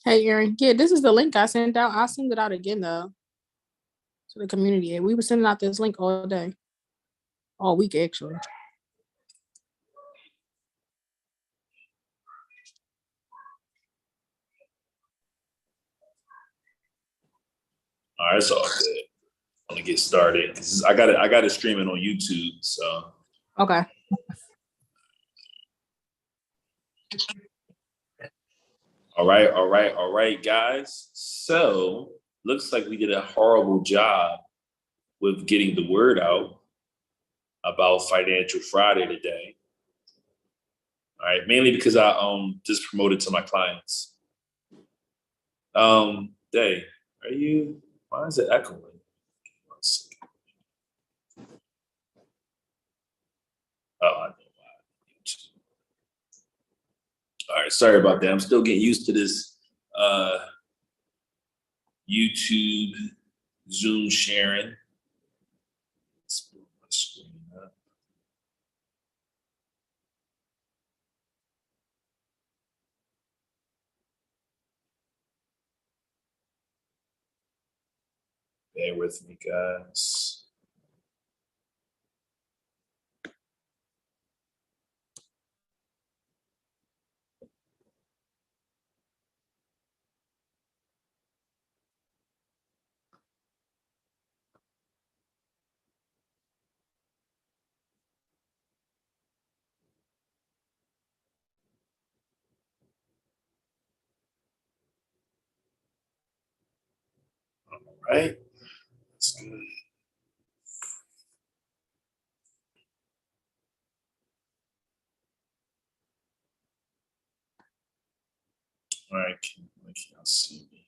Hey, Aaron. Yeah, this is the link I sent out. I'll send it out again, though, to the community. We were sending out this link all day, all week, actually. All right, it's all good. I'm gonna get started. I got it streaming on YouTube. So Okay. all right, guys. So looks like we did a horrible job with getting the word out about Financial Friday today. All right, mainly because I just promoted to my clients. Day, are you? Why is it echoing? Oh, I know why. All right, sorry about that. I'm still getting used to this YouTube Zoom sharing. Let's move my screen up. Bear with me, guys. All right. That's good. All right. Can y'all see me?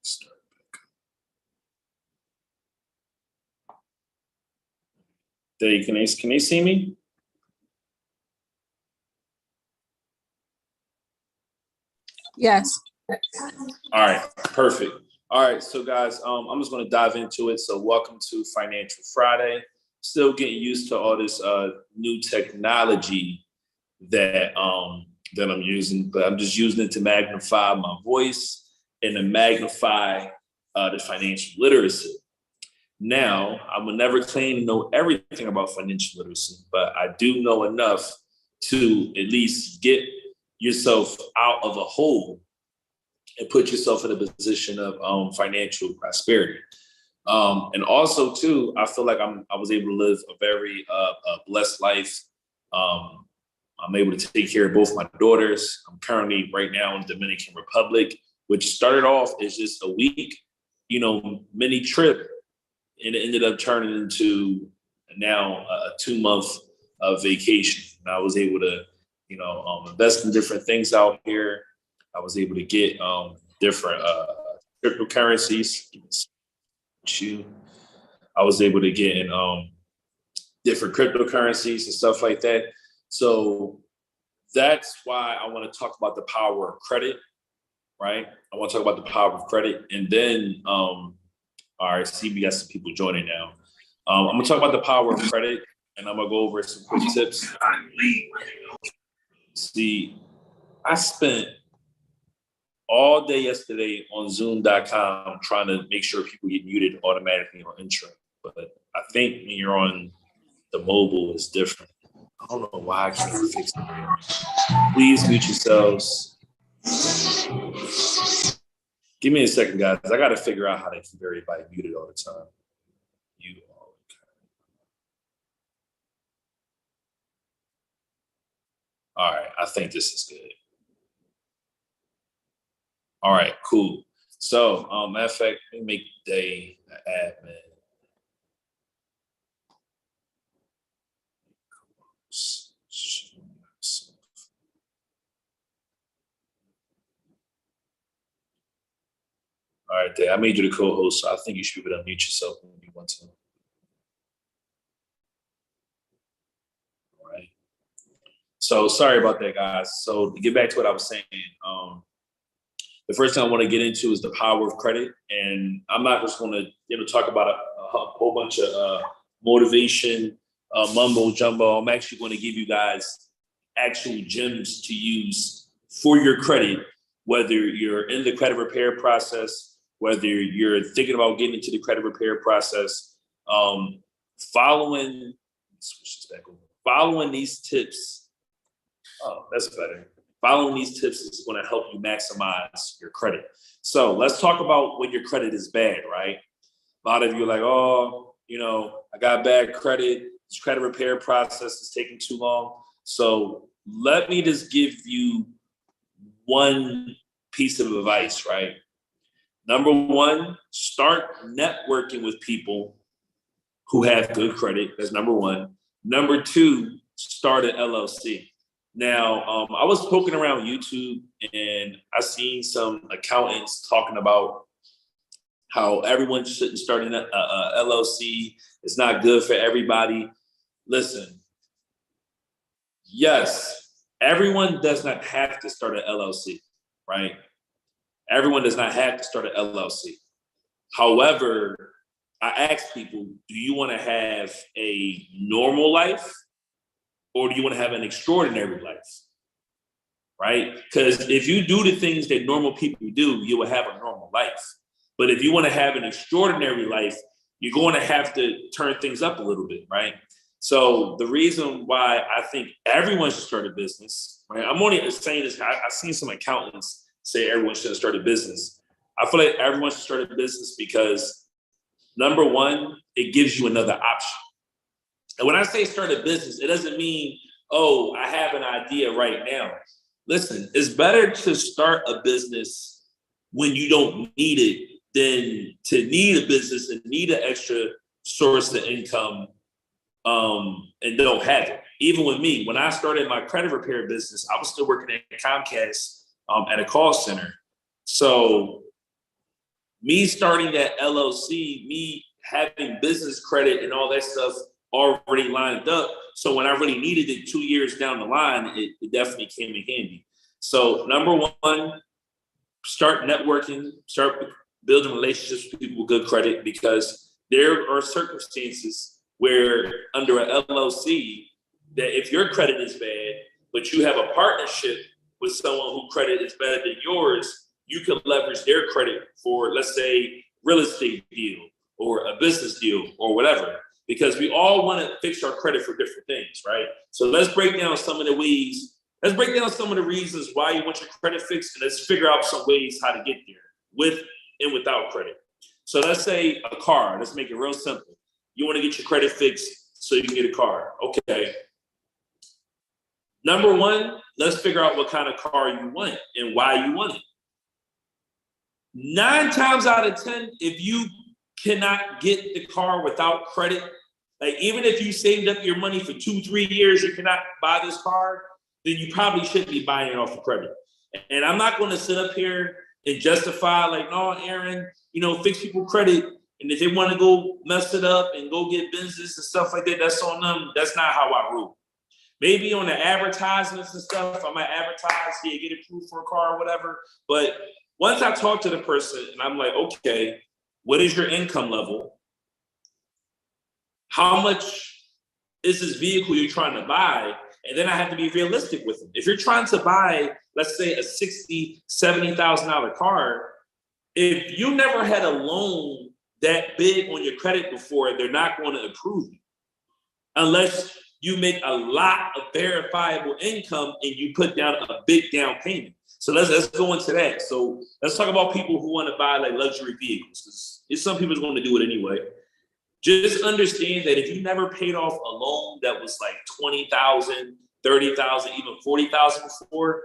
Start back up. Can they see me? Yes. All right, perfect. All right, so guys, I'm just going to dive into it. So, welcome to Financial Friday. Still getting used to all this new technology that I'm using, but I'm just using it to magnify my voice and to magnify the financial literacy. Now, I will never claim to know everything about financial literacy, but I do know enough to at least get yourself out of a hole and put yourself in a position of financial prosperity. And also, too, I feel like I was able to live a very blessed life. I'm able to take care of both my daughters. I'm currently right now in Dominican Republic, which started off as just a week, mini trip, and it ended up turning into now a 2 month vacation. And I was able to, invest in different things out here. I was able to get different cryptocurrencies. I was able to get in different cryptocurrencies and stuff like that. So that's why I want to talk about the power of credit, right? I want to talk about the power of credit. And then, all right, see, we got some people joining now. I'm going to talk about the power of credit, and I'm going to go over some quick tips. See, I spent all day yesterday on Zoom.com trying to make sure people get muted automatically on intro. But I think when you're on the mobile, it's different. I don't know why I can't fix it. Please mute yourselves. Give me a second, guys. I got to figure out how to keep everybody muted all the time. All right, I think this is good. All right, cool. So, matter of fact, let me make Day an admin. All right, Day, I made you the co-host, so I think you should be able to unmute yourself when you want to. All right. So, sorry about that, guys. So, to get back to what I was saying, the first thing I want to get into is the power of credit, and I'm not just going to talk about a whole bunch of motivation, mumbo jumbo. I'm actually going to give you guys actual gems to use for your credit whether you're in the credit repair process, whether you're thinking about getting into the credit repair process, following these tips. Oh, that's better. Following these tips is going to help you maximize your credit. So let's talk about when your credit is bad, right? A lot of you are like, oh, I got bad credit. This credit repair process is taking too long. So let me just give you one piece of advice, right? Number one, start networking with people who have good credit. That's number one. Number two, start an LLC. Now, I was poking around YouTube and I seen some accountants talking about how everyone shouldn't start an LLC. It's not good for everybody. Listen, yes, everyone does not have to start an LLC, right? Everyone does not have to start an LLC. However, I ask people, do you want to have a normal life or do you want to have an extraordinary life? Right? Because if you do the things that normal people do, you will have a normal life. But if you want to have an extraordinary life, you're going to have to turn things up a little bit, right? So the reason why I think everyone should start a business, right? I'm only saying this, I've seen some accountants say everyone should start a business. I feel like everyone should start a business because number one, it gives you another option. And when I say start a business, it doesn't mean, oh, I have an idea right now. Listen, it's better to start a business when you don't need it than to need a business and need an extra source of income and don't have it. Even with me, when I started my credit repair business, I was still working at Comcast at a call center. So me starting that LLC, me having business credit and all that stuff already lined up. So when I really needed it 2 years down the line, it definitely came in handy. So number one, start networking, start building relationships with people with good credit, because there are circumstances where under an LLC that if your credit is bad, but you have a partnership with someone whose credit is better than yours, you can leverage their credit for, let's say, real estate deal or a business deal or whatever, because we all want to fix our credit for different things, right? So let's break down some of the ways. Let's break down some of the reasons why you want your credit fixed, and let's figure out some ways how to get there with and without credit. So let's say a car. Let's make it real simple. You want to get your credit fixed so you can get a car. Okay. Number one, let's figure out what kind of car you want and why you want it. 9 times out of 10, if you cannot get the car without credit, like even if you saved up your money for 2-3 years, you cannot buy this car, then you probably shouldn't be buying it off of credit. And I'm not going to sit up here and justify like, no, Aaron, fix people credit. And if they want to go mess it up and go get business and stuff like that, that's on them. That's not how I rule. Maybe on the advertisements and stuff, I might advertise, get approved for a car or whatever. But once I talk to the person and I'm like, okay, what is your income level? How much is this vehicle you're trying to buy? And then I have to be realistic with them. If you're trying to buy, let's say, a $60,000, $70,000 car, if you never had a loan that big on your credit before, they're not going to approve you unless you make a lot of verifiable income and you put down a big down payment. So let's go into that. So let's talk about people who want to buy like luxury vehicles, because some people's going to do it anyway. Just understand that if you never paid off a loan that was like $20,000, $30,000, even $40,000 before,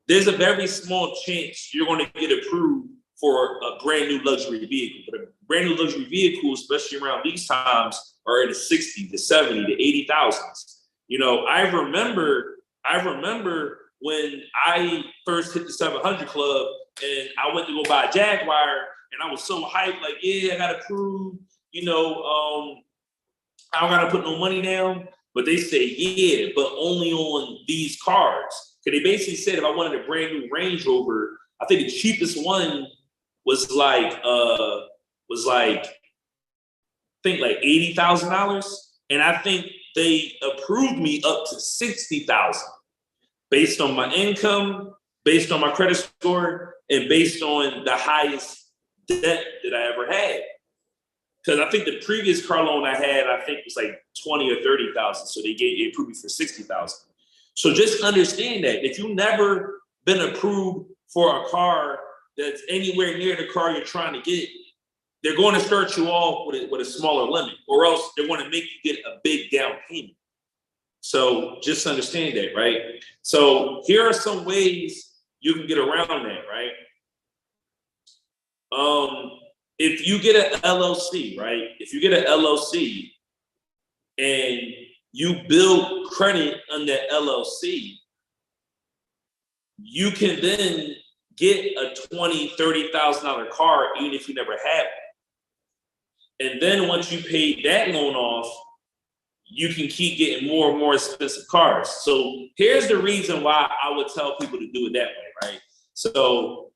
there's a very small chance you're going to get approved for a brand new luxury vehicle. But a brand new luxury vehicle, especially around these times, are in the 60, the 70, the 80,000s. I remember when I first hit the 700 club and I went to go buy a Jaguar and I was so hyped, like, yeah, I got approved. I don't gotta put no money down. But they say, yeah, but only on these cars. Because they basically said if I wanted a brand new Range Rover, I think the cheapest one was like $80,000. And I think they approved me up to $60,000 based on my income, based on my credit score and based on the highest debt that I ever had. Because I think the previous car loan I had, I think was like 20 or 30,000. So they approved me for 60,000. So just understand that if you've never been approved for a car that's anywhere near the car you're trying to get, they're going to start you off with a smaller limit, or else they're going to make you get a big down payment. So just understand that, right? So here are some ways you can get around that, right? If you get an LLC, right? If you get an LLC and you build credit on that LLC, you can then get a $20,000, $30,000 car, even if you never had one. And then once you pay that loan off, you can keep getting more and more expensive cars. So here's the reason why I would tell people to do it that way, right? So,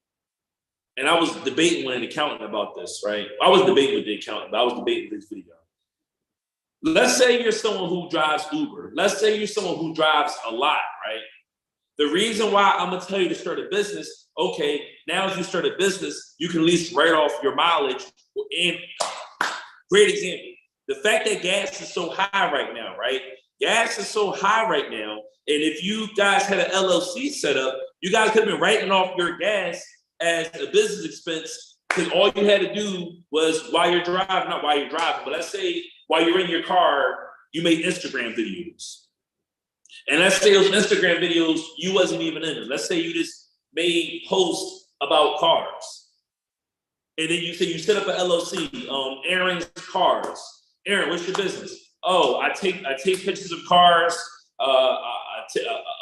and I was debating with an accountant about this, right? I was debating with the accountant, but I was debating this video. Let's say you're someone who drives Uber. Let's say you're someone who drives a lot, right? The reason why I'm gonna tell you to start a business, okay, now as you start a business, you can at least write off your mileage. And great example. The fact that gas is so high right now, right? Gas is so high right now. And if you guys had an LLC set up, you guys could have been writing off your gas as a business expense, because all you had to do was while you're driving, not while you're driving, but let's say while you're in your car, you made Instagram videos. And let's say those Instagram videos, you wasn't even in them. Let's say you just made posts about cars. And then you say you set up an LLC, Aaron's Cars. Aaron, what's your business? Oh, I take pictures of cars. I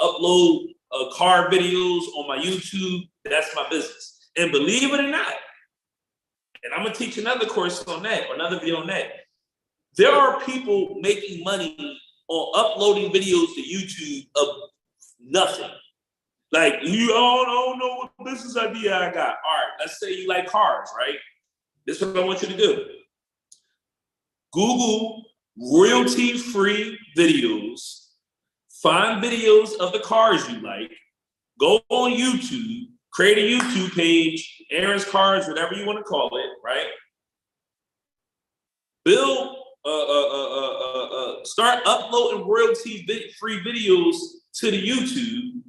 upload car videos on my YouTube. That's my business. And believe it or not, and I'm gonna teach another course on that, or another video on that. There are people making money on uploading videos to YouTube of nothing. Like, you all don't know what business idea I got. All right, let's say you like cars, right? This is what I want you to do. Google royalty-free videos, find videos of the cars you like, go on YouTube, create a YouTube page, Aaron's Cars, whatever you want to call it, right? Build, start uploading royalty-free videos to the YouTube.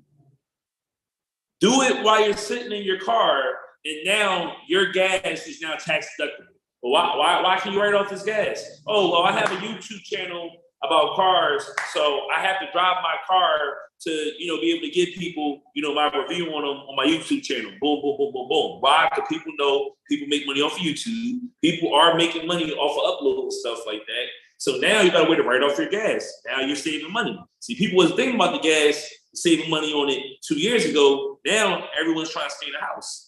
Do it while you're sitting in your car, and now your gas is now tax deductible. Well, why can you write off this gas? Oh, well, I have a YouTube channel about cars, so I have to drive my car to, be able to give people, my review on them on my YouTube channel. Boom, boom, boom, boom, boom. Why? Because people know people make money off of YouTube. People are making money off of upload stuff like that. So now you got a way to write off your gas. Now you're saving money. See, people was thinking about the gas, saving money on it 2 years ago. Now everyone's trying to stay in the house.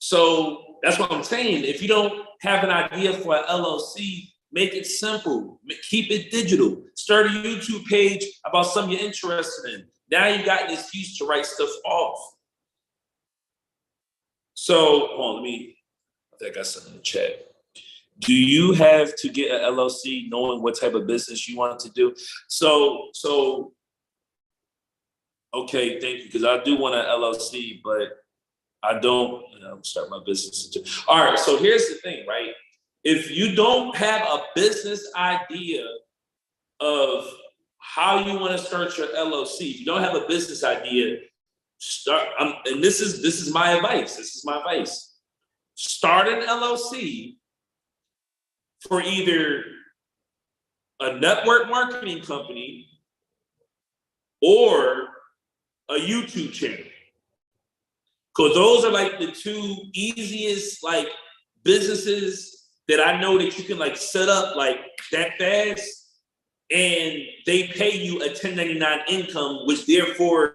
So that's what I'm saying. If you don't have an idea for an LLC, make it simple. Keep it digital. Start a YouTube page about something you're interested in. Now you got an excuse to write stuff off. So, hold on, I think I got something in the chat. Do you have to get an LLC knowing what type of business you want to do? So okay, thank you, because I do want an LLC, but I don't, start my business. All right, so here's the thing, right? If you don't have a business idea of how you want to start your LLC, if you don't have a business idea, and this is my advice. This is my advice. Start an LLC for either a network marketing company or a YouTube channel. Because those are like the two easiest businesses that I know that you can set up that fast, and they pay you a 1099 income, which therefore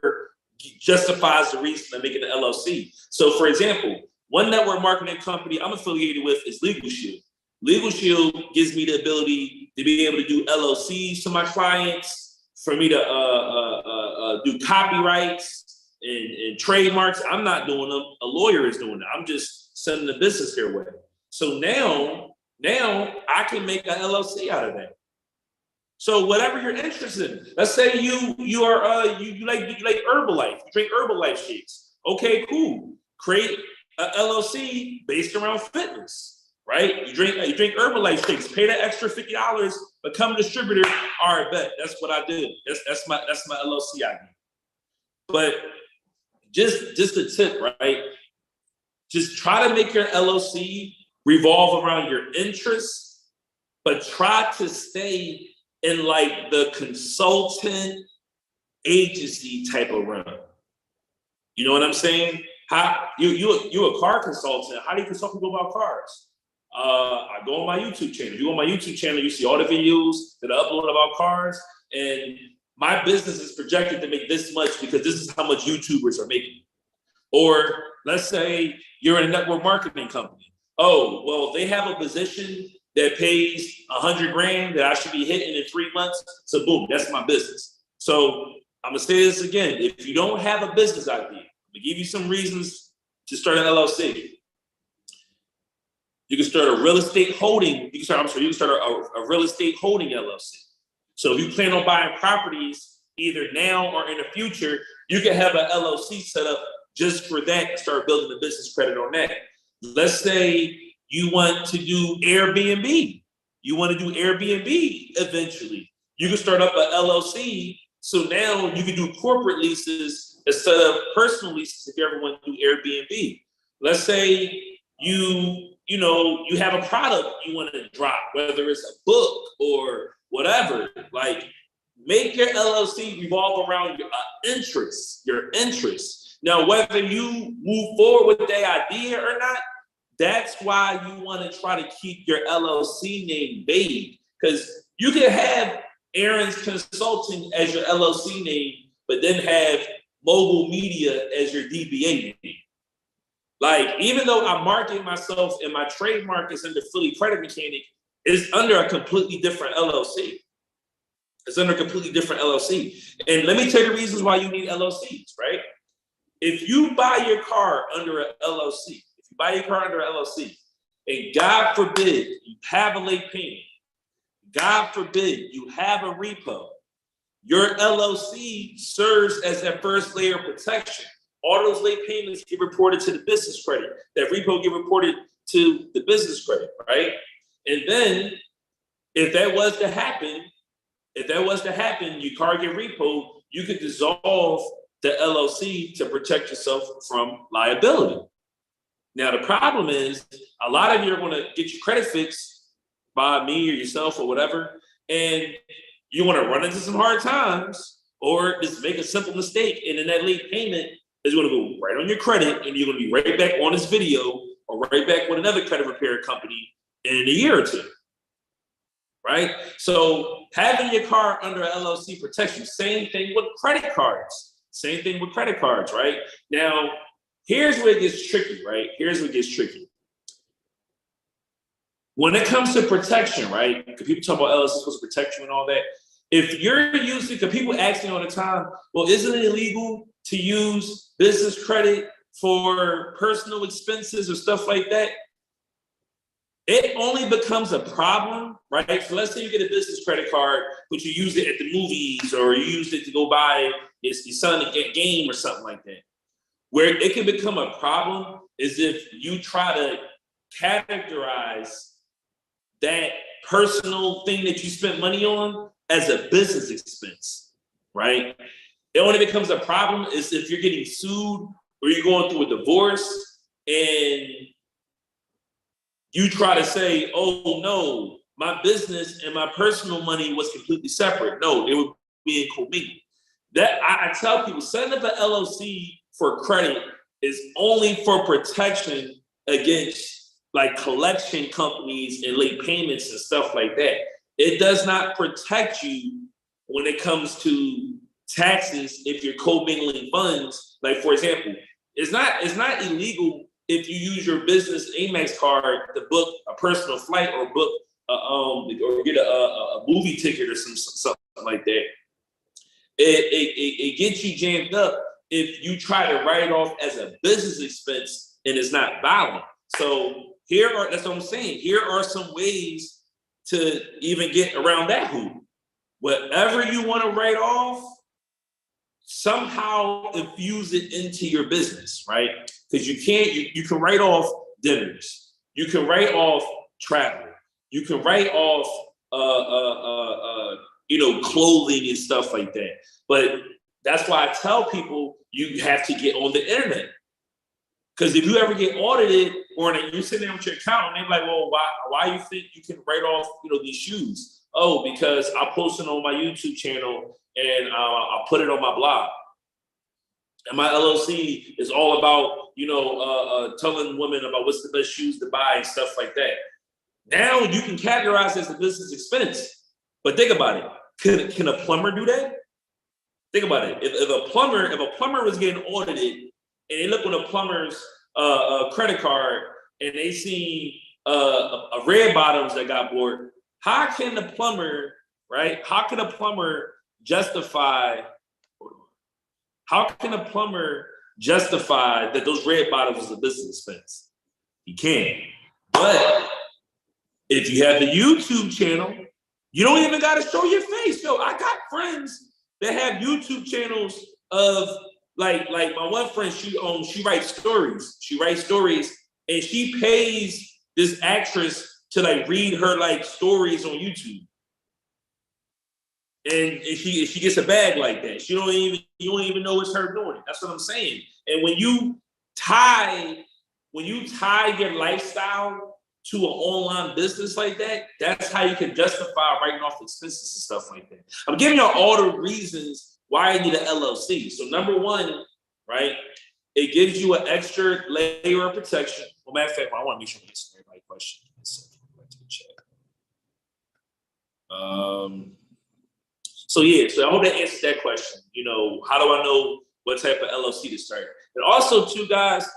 justifies the reason of making an LLC. So for example, one network marketing company I'm affiliated with is Legal Shield. Legal Shield gives me the ability to be able to do LLCs to my clients, for me to do copyrights and trademarks. I'm not doing them. A lawyer is doing it. I'm just sending the business their way. So now I can make an LLC out of that. So whatever you're interested in, let's say you like Herbalife, you drink Herbalife shakes. Okay, cool. Create a LLC based around fitness, right? You drink Herbalife shakes, pay that extra $50, become a distributor. All right, bet. That's what I do. That's my LLC idea. But just a tip, right? Just try to make your LLC revolve around your interests, but try to stay in like the consultant agency type of realm. You know what I'm saying? How you a car consultant? How do you consult people about cars? I go on my YouTube channel. You go on my YouTube channel, you see all the videos that I upload about cars, and my business is projected to make this much because this is how much YouTubers are making. Or let's say you're in a network marketing company. Oh, well, they have a position that pays $100,000 that I should be hitting in 3 months. So boom, that's my business. So I'm gonna say this again. If you don't have a business idea, I'm gonna give you some reasons to start an LLC. You can start a real estate holding. You can start a real estate holding LLC. So if you plan on buying properties either now or in the future, you can have an LLC set up just for that and start building the business credit on that. Let's say you want to do Airbnb. You want to do Airbnb eventually. You can start up an LLC. So now you can do corporate leases instead of personal leases if you ever want to do Airbnb. Let's say you have a product you want to drop, whether it's a book or whatever. Like, make your LLC revolve around your interests. Now, whether you move forward with that idea or not, that's why you want to try to keep your LLC name vague, because you can have Aaron's Consulting as your LLC name, but then have Mobile Media as your DBA name. Like, even though I market myself and my trademark is under Philly Credit Mechanic, it's under a completely different LLC. It's under a completely different LLC. And let me tell you the reasons why you need LLCs, right? If you buy your car under an LLC, and God forbid you have a late payment, God forbid you have a repo, your LLC serves as that first layer of protection. All those late payments get reported to the business credit. That repo get reported to the business credit, right? And then if that was to happen, your car get repoed, you could dissolve the LLC to protect yourself from liability. Now, the problem is a lot of you are going to get your credit fixed by me or yourself or whatever, and you want to run into some hard times or just make a simple mistake, and then that late payment is going to go right on your credit, and you're going to be right back on this video or right back with another credit repair company in a year or two, right? So having your car under an LLC protects you. Same thing with credit cards. Right? Now, here's where it gets tricky, right? When it comes to protection, right? Because people talk about LLC supposed to protect you and all that. If you're using, because people ask me all the time, well, isn't it illegal to use business credit for personal expenses or stuff like that? It only becomes a problem, right? So let's say you get a business credit card, but you use it at the movies or you use it to go buy your son a game or something like that. Where it can become a problem is if you try to categorize that personal thing that you spent money on as a business expense, right? It only becomes a problem is if you're getting sued or you're going through a divorce and you try to say, oh no, my business and my personal money was completely separate. No, they were being commingled. That I tell people, setting up an LLC for credit is only for protection against like collection companies and late payments and stuff like that. It does not protect you when it comes to taxes if you're commingling funds. Like, for example, it's not illegal if you use your business Amex card to book a personal flight or book or get a movie ticket or something like that. It gets you jammed up if you try to write it off as a business expense and it's not valid. So that's what I'm saying. Here are some ways to even get around that hoop. whatever you want to write off, somehow infuse it into your business, right? Because you can write off dinners, you can write off travel, you can write off clothing and stuff like that. But that's why I tell people you have to get on the internet. Because if you ever get audited or you're sitting there with your accountant, they're like, well, why you think you can write off, these shoes? Oh, because I posted on my YouTube channel and I put it on my blog. And my LLC is all about, telling women about what's the best shoes to buy and stuff like that. Now you can categorize as a business expense. But think about it. Can a plumber do that? Think about it. If a plumber was getting audited and they look on a plumber's credit card and they see a red bottoms that got bought, how can a plumber justify that those red bottoms is a business expense? He can't. But if you have the YouTube channel, you don't even got to show your face. Yo, I got friends that have YouTube channels of like my one friend, she writes stories. She writes stories and she pays this actress to read her stories on YouTube. And she gets a bag like that. You don't even know it's her doing it. That's what I'm saying. And when you tie your lifestyle to an online business like that, that's how you can justify writing off expenses and stuff like that. I'm giving y'all all the reasons why I need an LLC. So number one, right, it gives you an extra layer of protection. Well, matter of fact, I want to make sure I'm answering everybody's question. So I hope that answers that question. How do I know what type of LLC to start? And also, too, guys,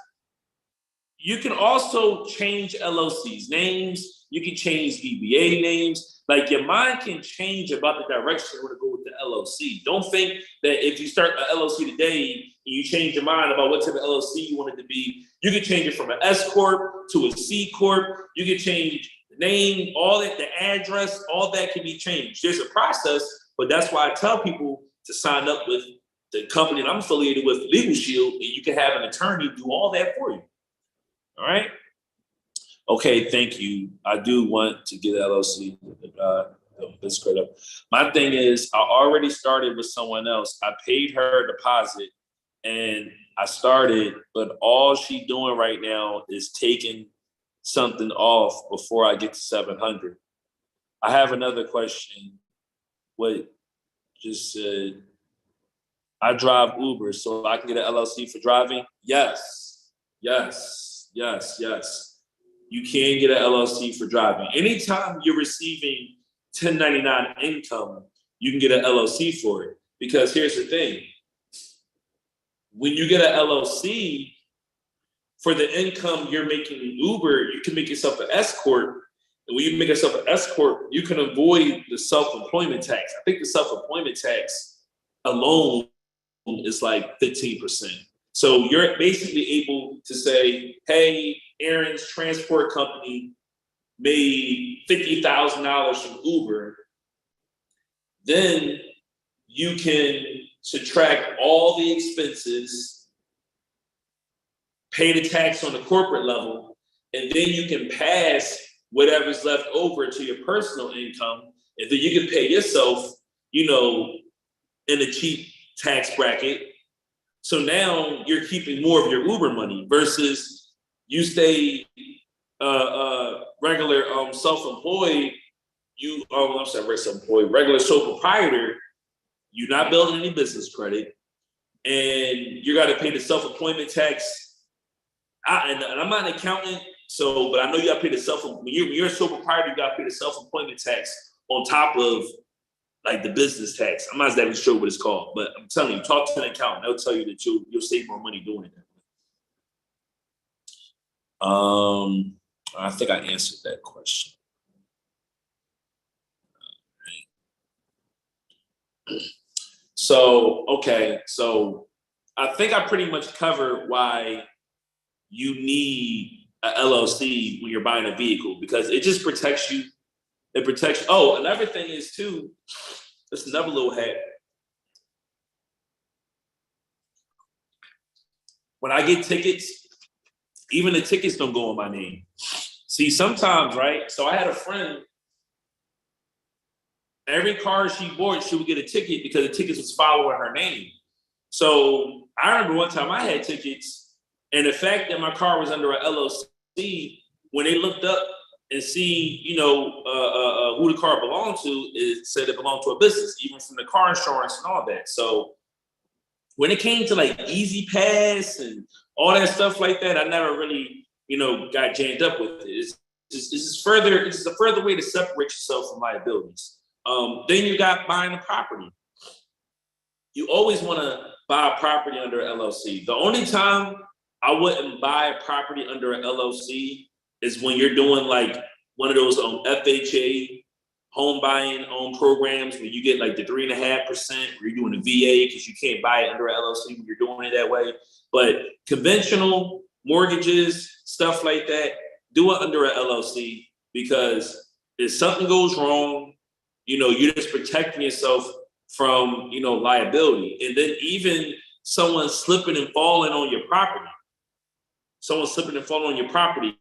you can also change LLC's names. You can change DBA names. Your mind can change about the direction you want to go with the LLC. Don't think that if you start an LLC today and you change your mind about what type of LLC you want it to be, you can change it from an S Corp to a C Corp. You can change the name, all that, the address, all that can be changed. There's a process, but that's why I tell people to sign up with the company that I'm affiliated with, Legal Shield, and you can have an attorney do all that for you. All right. Okay, thank you. I do want to get LLC. Let's go up. My thing is, I already started with someone else. I paid her a deposit, and I started, but all she doing right now is taking something off before I get to 700. I have another question. What just said? I drive Uber, so I can get an LLC for driving? Yes. You can get an LLC for driving. Anytime you're receiving 1099 income, you can get an LLC for it. Because here's the thing. When you get an LLC, for the income you're making in Uber, you can make yourself an S Corp. And when you make yourself an S Corp, you can avoid the self-employment tax. I think the self-employment tax alone is 15%. So you're basically able to say, hey, Aaron's transport company made $50,000 from Uber. Then you can subtract all the expenses, pay the tax on the corporate level, and then you can pass whatever's left over to your personal income, and then you can pay yourself, in a cheap tax bracket. So now you're keeping more of your Uber money versus you stay regular self-employed. Regular sole proprietor. You're not building any business credit, and you got to pay the self-employment tax. And I'm not an accountant, but I know you got to pay when you're a sole proprietor, you got to pay the self-employment tax on top of the business tax. I'm not exactly sure what it's called, but I'm telling you, talk to an accountant. They'll tell you that you'll save more money doing it that way. I think I answered that question. So I think I pretty much covered why you need an LLC when you're buying a vehicle, because it just protects you. It protects. Oh, another thing is too, This is another little hack. When I get tickets, even the tickets don't go in my name. See, sometimes, right? So I had a friend, every car she bought, she would get a ticket because the tickets was following her name. So I remember one time I had tickets, and the fact that my car was under an LLC, when they looked up and see, who the car belonged to, it said it belonged to a business, even from the car insurance and all that. So when it came to like Easy Pass and all that stuff like that, I never really, got jammed up with it. It's just a further way to separate yourself from liabilities. Then you got buying a property. You always want to buy a property under an LLC. The only time I wouldn't buy a property under an LLC is when you're doing like one of those FHA home buying programs where you get like the 3.5%, where you're doing a VA because you can't buy it under an LLC when you're doing it that way. But conventional mortgages, stuff like that, do it under an LLC, because if something goes wrong, you're just protecting yourself from, liability. And then even someone slipping and falling on your property.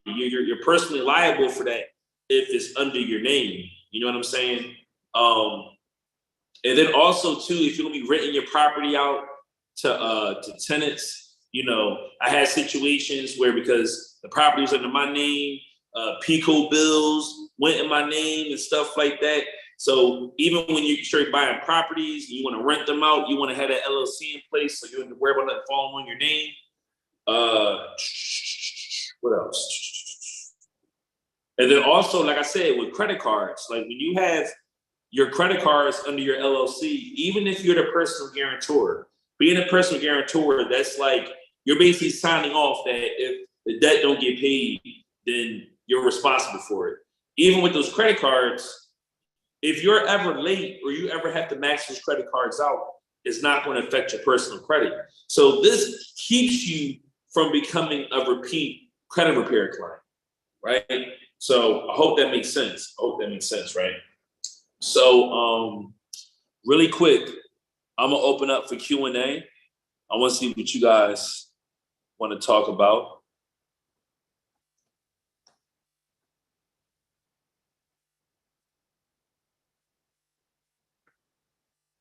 You're personally liable for that if it's under your name. You know what I'm saying? And then also too, if you're gonna be renting your property out to tenants, I had situations where, because the property was under my name, Pico bills went in my name and stuff like that. So even when you start buying properties, you want to rent them out, you want to have that LLC in place so you don't have to worry about that falling on your name. What else? And then also, like I said, with credit cards, like when you have your credit cards under your LLC, even if you're the personal guarantor, being a personal guarantor, that's like you're basically signing off that if the debt don't get paid, then you're responsible for it. Even with those credit cards, if you're ever late or you ever have to max those credit cards out, it's not going to affect your personal credit. So this keeps you from becoming a repeat credit repair client, right? So I hope that makes sense. Right? So really quick, I'm gonna open up for Q&A. I want to see what you guys want to talk about.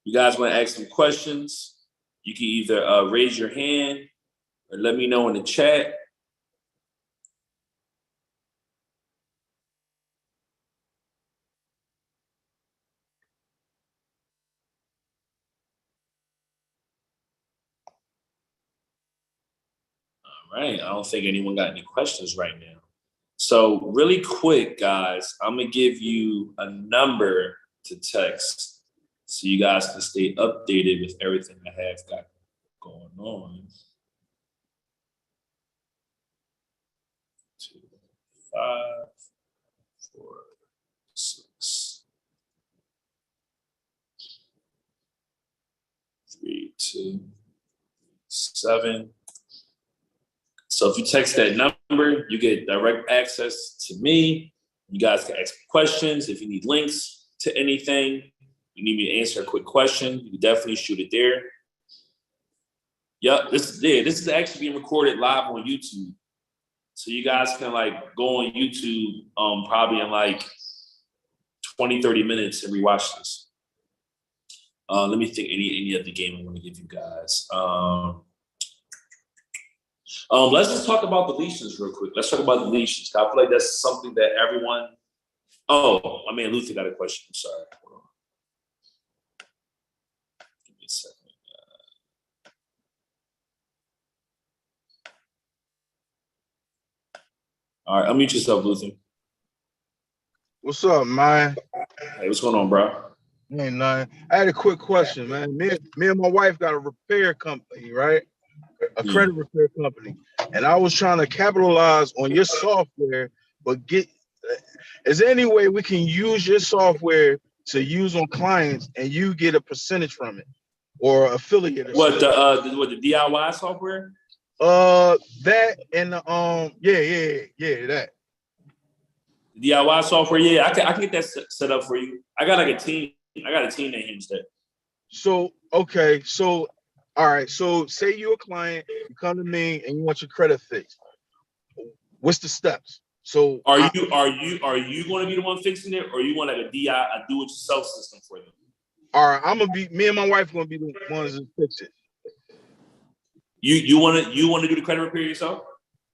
You guys want to ask some questions? You can either raise your hand or let me know in the chat. All right, I don't think anyone got any questions right now. So really quick, guys, I'm gonna give you a number to text so you guys can stay updated with everything I have got going on. 2, 5, 4, 6, 3, 2, 7. So if you text that number, you get direct access to me. You guys can ask questions. If you need links to anything, you need me to answer a quick question, you can definitely shoot it there. Yep, this is actually being recorded live on YouTube. So you guys can like go on YouTube probably in like 20, 30 minutes and rewatch this. Let me think any other game I want to give you guys. Let's just talk about deletions real quick. Let's talk about deletions. I feel like that's something that everyone. Oh, my man Luther got a question. I'm sorry. Hold on. Give me a second. All right, unmute yourself, Luther. What's up, man? Hey, what's going on, bro? Ain't nothing. I had a quick question, man. Me and my wife got a repair company, right? A credit repair company. And I was trying to capitalize on your software, but is there any way we can use your software to use on clients and you get a percentage from it or affiliate? What the DIY software? That and that. DIY software, yeah, I can get that set up for you. I got like a team I got a team that handles that. So, okay. So, all right. So say you're a client, you come to me and you want your credit fixed. What's the steps? So are you going to be the one fixing it, or you want like a do-it-yourself system for them? All right, me and my wife gonna be the ones that fix it. You want to do the credit repair yourself?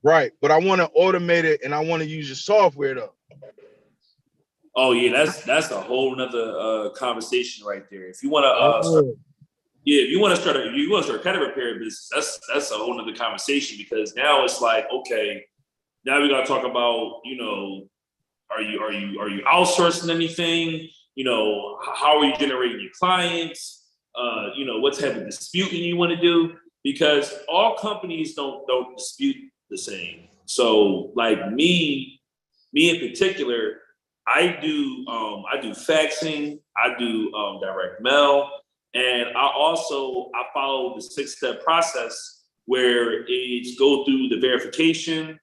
Right, but I want to automate it and I want to use your software though. Oh yeah, that's a whole nother conversation right there. If you want to if you want to start a credit repair business, that's a whole nother conversation, because now it's like, okay, now we got to talk about, are you outsourcing anything? How are you generating your clients? What type of disputing you want to do? Because all companies don't dispute the same. So like me in particular, I do faxing, I do direct mail, and I follow the 6-step process where it goes through the verification,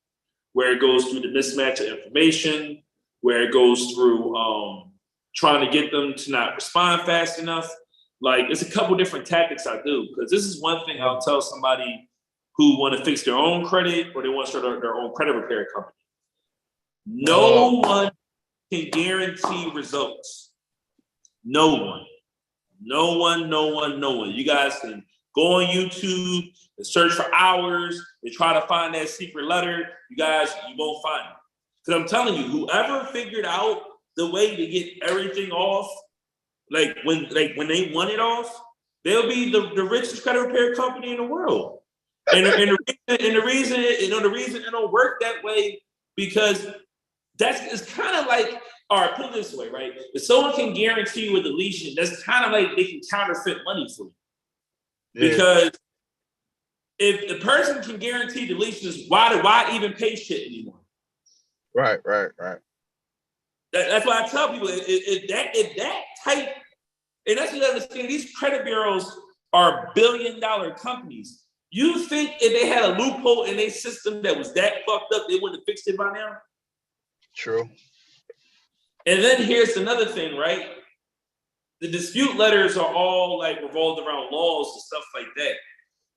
where it goes through the mismatch of information, where it goes through trying to get them to not respond fast enough. Like, it's a couple different tactics I do, because this is one thing I'll tell somebody who want to fix their own credit or they want to start their own credit repair company. No one can guarantee results. No one. You guys can go on YouTube and search for hours and try to find that secret letter. You won't find it. Because I'm telling you, whoever figured out the way to get everything off, like when they want it off, they'll be the richest credit repair company in the world. And the reason it don't work that way, because it's kind of like, all right, put it this way, right? If someone can guarantee you a deletion, that's kind of like they can counterfeit money for you. Yeah. Because if the person can guarantee deletions, why even pay shit anymore? Right. That's why I tell people, if that type, and that's what you understand, these credit bureaus are billion-dollar companies. You think if they had a loophole in their system that was that fucked up, they wouldn't have fixed it by now? True. And then here's another thing, right? The dispute letters are all like revolved around laws and stuff like that.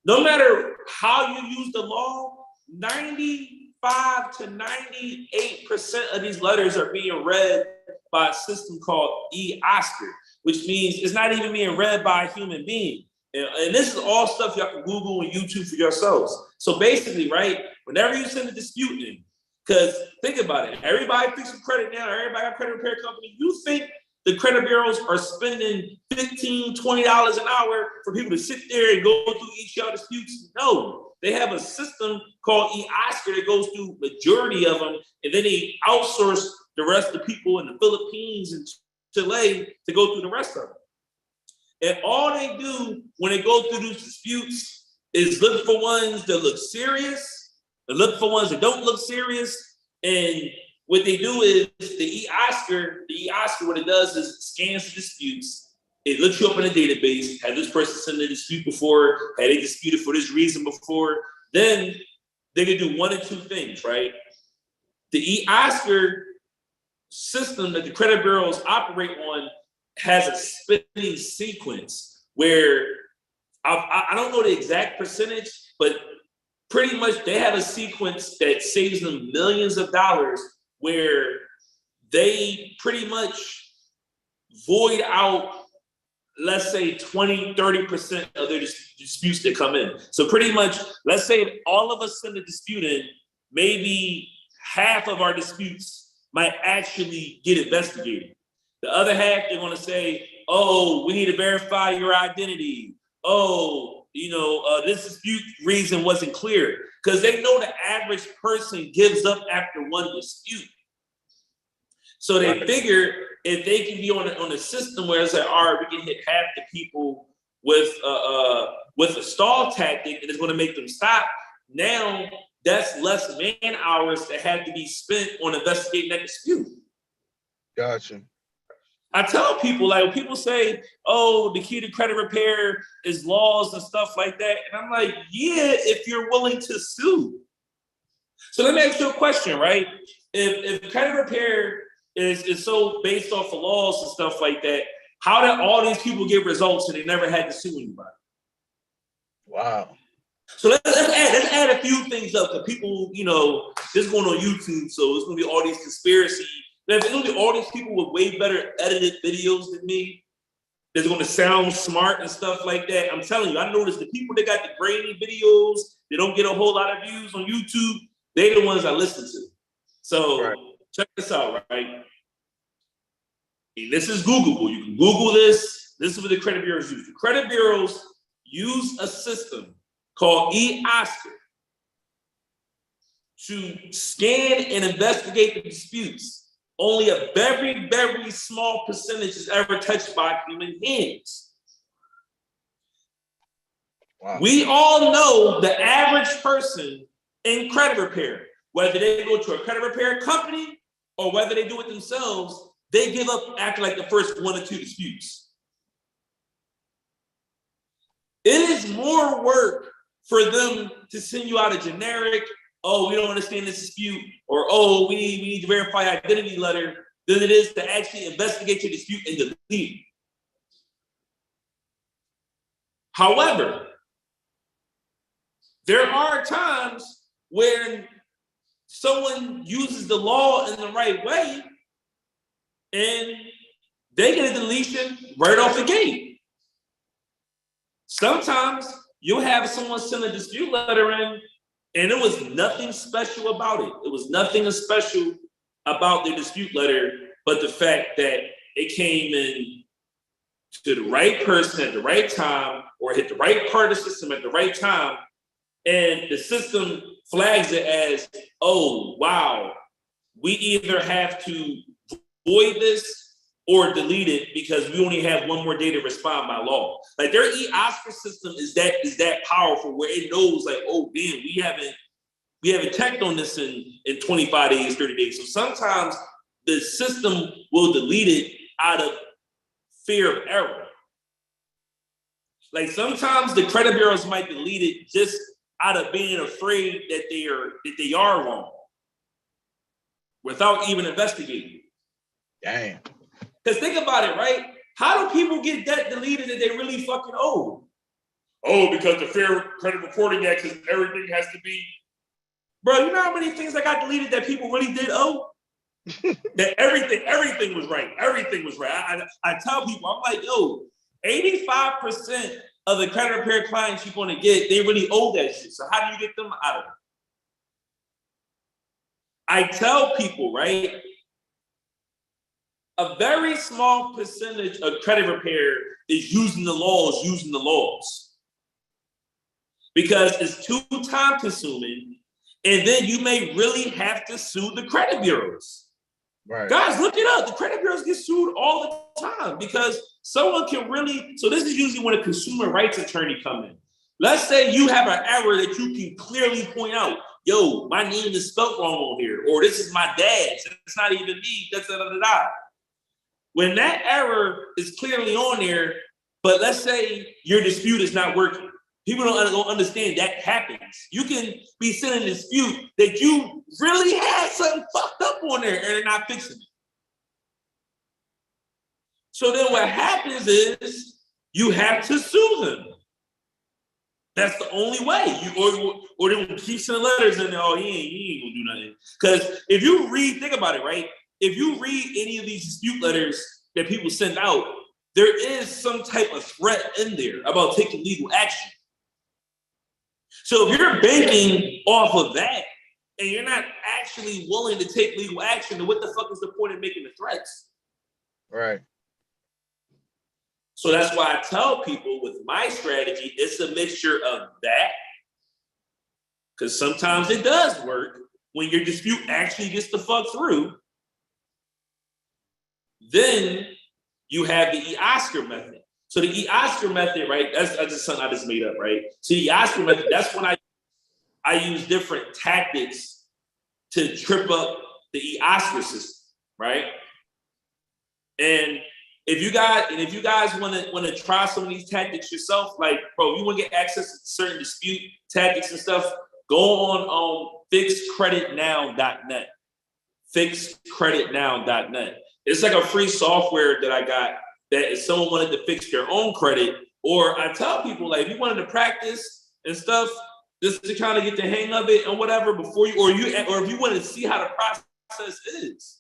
No matter how you use the law, 95 to 98% of these letters are being read by a system called e-Oscar, which means it's not even being read by a human being. And this is all stuff y'all can Google and YouTube for yourselves. So basically, right, whenever you send a dispute in, because think about it, everybody fixing credit now, everybody got a credit repair company. You think the credit bureaus are spending $15, $20 an hour for people to sit there and go through each other's disputes? No, they have a system called e-Oscar that goes through majority of them, and then they outsource the rest of the people in the Philippines and Chile to go through the rest of them. And all they do when they go through these disputes is look for ones that look serious, and look for ones that don't look serious. And what they do is the e-Oscar, what it does is it scans the disputes. It looks you up in a database. Had this person sent a dispute before? Had they disputed for this reason before? Then they can do one of two things, right? The e-Oscar system that the credit bureaus operate on has a spinning sequence where I don't know the exact percentage, but pretty much they have a sequence that saves them millions of dollars, where they pretty much void out, let's say 20, 30% of their disputes that come in. So pretty much, let's say all of us send a dispute in, maybe half of our disputes might actually get investigated. The other half, they're going to say, oh, we need to verify your identity. Oh, this dispute reason wasn't clear. Because they know the average person gives up after one dispute. So they figure if they can be on a system where it's like, all right, we can hit half the people with a stall tactic, and it's going to make them stop. Now, that's less man hours that have to be spent on investigating that dispute. Gotcha. I tell people, like, when people say, oh, the key to credit repair is laws and stuff like that. And I'm like, yeah, if you're willing to sue. So let me ask you a question, right? If credit repair is so based off of laws and stuff like that, How did all these people get results and they never had to sue anybody? Wow. So let's add a few things up because people, this is going on YouTube, so it's going to be all these conspiracy. There's going to be all these people with way better edited videos than me. That's going to sound smart and stuff like that. I'm telling you, I noticed the people that got the grainy videos, they don't get a whole lot of views on YouTube. They're the ones I listen to. So Check this out, right? And this is Googleable. You can Google this. This is what the credit bureaus use. The credit bureaus use a system called eOscar to scan and investigate the disputes. Only a very, very small percentage is ever touched by human hands. Wow. We all know the average person in credit repair, whether they go to a credit repair company or whether they do it themselves, they give up after like the first 1 or 2 disputes. It is more work for them to send you out a generic, oh, we don't understand this dispute, or oh, we need to verify identity letter, than it is to actually investigate your dispute and delete it. However, there are times when someone uses the law in the right way and they get a deletion right off the gate. Sometimes you'll have someone send a dispute letter in and it was nothing special about it. It was nothing special about the dispute letter, but the fact that it came in to the right person at the right time or hit the right part of the system at the right time. And the system flags it as, oh, wow, we either have to void this or delete it because we only have 1 more day to respond by law. Like their eOscar system is that powerful where it knows like, oh, damn, we haven't checked on this in 25 days, 30 days. So sometimes the system will delete it out of fear of error. Like sometimes the credit bureaus might delete it just out of being afraid that they are wrong without even investigating. Damn. Because think about it, right? How do people get debt deleted that they really fucking owe? Oh, because the Fair Credit Reporting Act says everything has to be. Bro, you know how many things I got deleted that people really did owe? That everything was right. Everything was right. I tell people, I'm like, yo, 85% of the credit repair clients you're going to get, they really owe that shit. So how do you get them out of it? I tell people, right? A very small percentage of credit repair is using the laws. Because it's too time consuming. And then you may really have to sue the credit bureaus. Right. Guys, look it up. The credit bureaus get sued all the time because someone can really, so this is usually when a consumer rights attorney comes in. Let's say you have an error that you can clearly point out. Yo, my name is spelled wrong on here, or this is my dad's, and it's not even me, da-da-da-da-da. When that error is clearly on there, but let's say your dispute is not working. People don't understand that happens. You can be sending a dispute that you really had something fucked up on there and they're not fixing it. So then what happens is you have to sue them. That's the only way. Or they will keep sending letters in there, oh, he ain't gonna do nothing. Because if you read, think about it, right? If you read any of these dispute letters that people send out, there is some type of threat in there about taking legal action. So if you're banking off of that and you're not actually willing to take legal action, then what the fuck is the point of making the threats? Right. So that's why I tell people with my strategy, it's a mixture of that, because sometimes it does work when your dispute actually gets the fuck through. Then you have the eOscar method. So the eOscar method, right? That's just something I just made up, right? So the eOscar method, that's when I use different tactics to trip up the eOscar system, right? And if you guys want to try some of these tactics yourself, like, bro, you want to get access to certain dispute tactics and stuff, go on fixcreditnow.net. Fixcreditnow.net. It's like a free software that I got that if someone wanted to fix their own credit, or I tell people, like, if you wanted to practice and stuff, just to kind of get the hang of it and whatever before you, or if you want to see how the process is.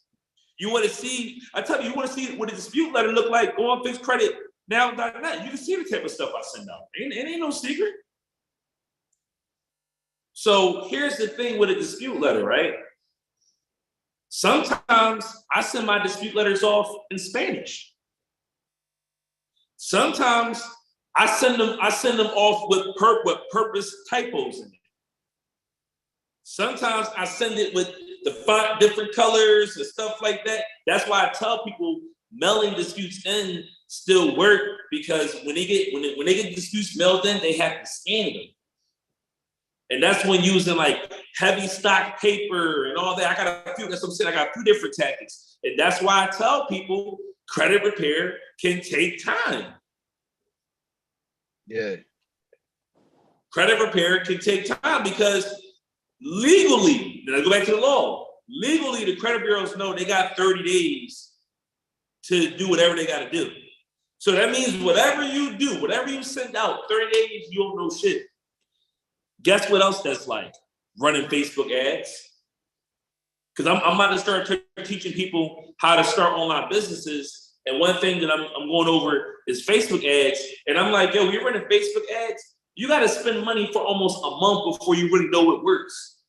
You want to see, I tell you want to see what a dispute letter look like, go on fixed credit now.net. You can see the type of stuff I send out. It ain't no secret. So here's the thing with a dispute letter, right? Sometimes I send my dispute letters off in Spanish. Sometimes I send them off with purpose typos in it. Sometimes I send it with the font different colors and stuff like that. That's why I tell people mailing disputes in still work, because when they get disputes mailed in, they have to scan them. And that's when using like heavy stock paper and all that. That's what I'm saying. I got a few different tactics. And that's why I tell people credit repair can take time. Yeah. Credit repair can take time because legally, then I go back to the law. Legally, the credit bureaus know they got 30 days to do whatever they got to do. So that means whatever you do, whatever you send out, 30 days, you don't know shit. Guess what else that's like? Running Facebook ads. Because I'm about to start teaching people how to start online businesses. And one thing that I'm going over is Facebook ads. And I'm like, yo, you're running Facebook ads, you got to spend money for almost a month before you really know it works.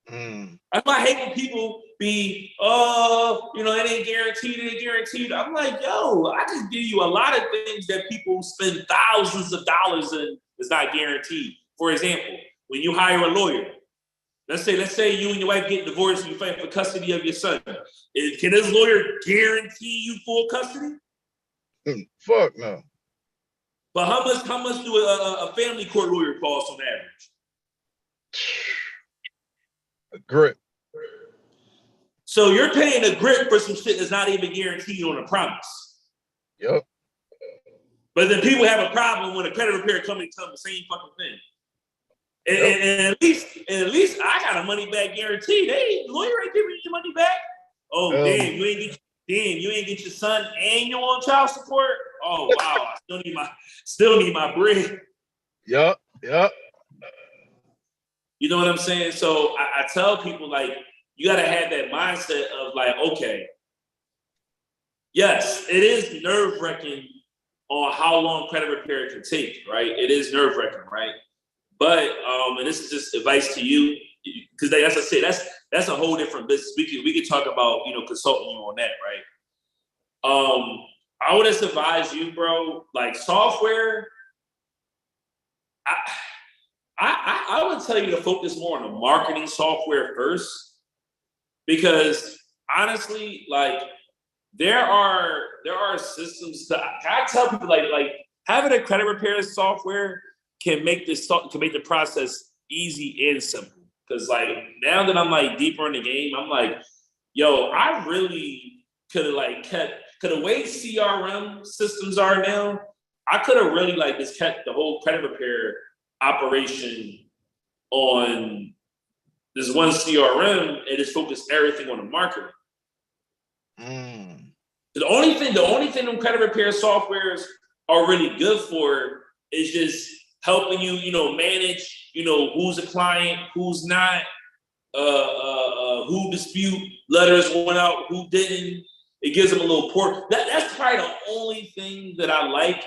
That's why I hate when people be, it ain't guaranteed. I'm like, yo, I just give you a lot of things that people spend thousands of dollars in is not guaranteed. For example, when you hire a lawyer, let's say you and your wife get divorced and you fight for custody of your son. Can this lawyer guarantee you full custody? Fuck no. But how much do a family court lawyer cost on average? A grip. So you're paying a grip for some shit that's not even guaranteed on a promise. Yep. But then people have a problem when a credit repair company tells them the same fucking thing. And at least I got a money back guarantee. Hey, lawyer ain't giving you your money back. Oh damn, you ain't get your son and you on child support. Oh wow, I still need my bread. Yep. You know what I'm saying? So I tell people, like, you gotta have that mindset of like, okay, yes, it is nerve-wracking on how long credit repair can take, right? It is nerve-wracking, right? But and this is just advice to you, because as I say, that's a whole different business. We could talk about consulting you on that, right? I would just advise you, bro, like software. I would tell you to focus more on the marketing software first, because honestly, like there are systems that I tell people like having a credit repair software can make the process easy and simple. Because like now that I'm like deeper in the game, I'm like, yo, I really could have like kept, because the way CRM systems are now, I could have really like just kept the whole credit repair operation on this one CRM and just focus everything on the marketing. The only thing them credit repair softwares are really good for is just helping you, manage, who's a client, who's not, who dispute letters went out, who didn't. It gives them a little port. That's probably the only thing that I like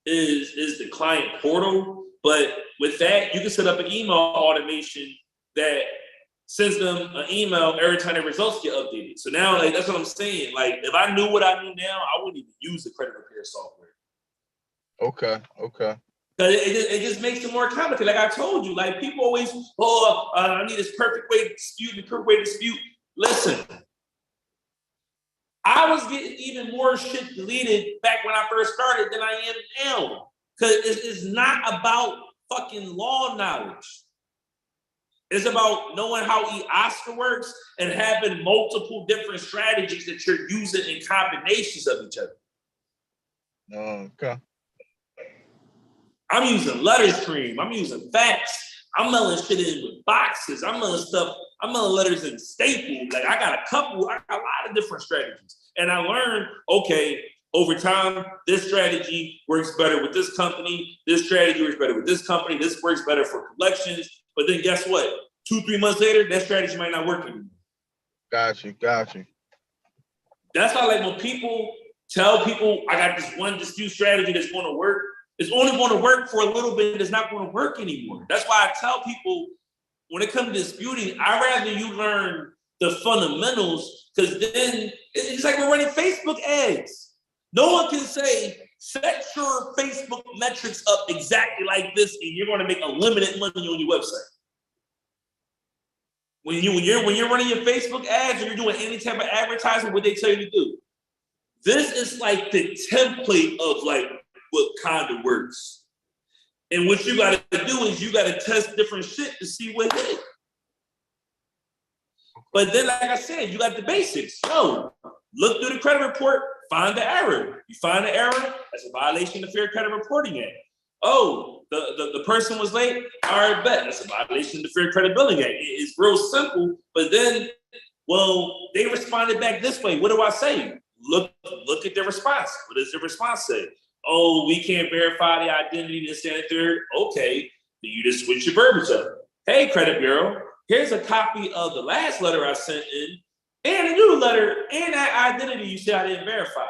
is the client portal. But with that, you can set up an email automation that sends them an email every time the results get updated. So now, like, that's what I'm saying. Like, if I knew what I knew now, I wouldn't even use the credit repair software. Okay. Because it just makes it more complicated. Like I told you, like people always, I need this perfect way to dispute. Listen, I was getting even more shit deleted back when I first started than I am now. Because it's not about fucking law knowledge. It's about knowing how eOscar works and having multiple different strategies that you're using in combinations of each other. Okay. I'm using letter stream. I'm using fax. I'm mailing shit in with boxes. I'm mailing letters in staples. Like I got a lot of different strategies. And I learned, okay, Over time, this strategy works better with this company. This strategy works better with this company. This works better for collections. But then guess what? 2-3 months later, that strategy might not work anymore. Got you. That's why, like, when people tell people I got this one dispute strategy that's going to work, it's only going to work for a little bit. It's not going to work anymore. That's why I tell people when it comes to disputing, I'd rather you learn the fundamentals, because then it's like we're running Facebook ads. No one can say, set your Facebook metrics up exactly like this, and you're going to make unlimited money on your website. When you're running your Facebook ads or you're doing any type of advertising, what they tell you to do. This is like the template of like what kind of works. And what you got to do is you got to test different shit to see what hit. But then, like I said, you got the basics. Yo, look through the credit report, find the error. You find the error, that's a violation of Fair Credit Reporting Act. Oh, the person was late. All right, bet. That's a violation of the Fair Credit Billing Act. It's real simple. But then, well, they responded back this way. What do I say? Look at their response. What does the response say? Oh, we can't verify the identity, this, and the third. Okay, then you just switch your verbiage up. Hey, Credit Bureau, here's a copy of the last letter I sent in, and a new letter, and that identity you said I didn't verify.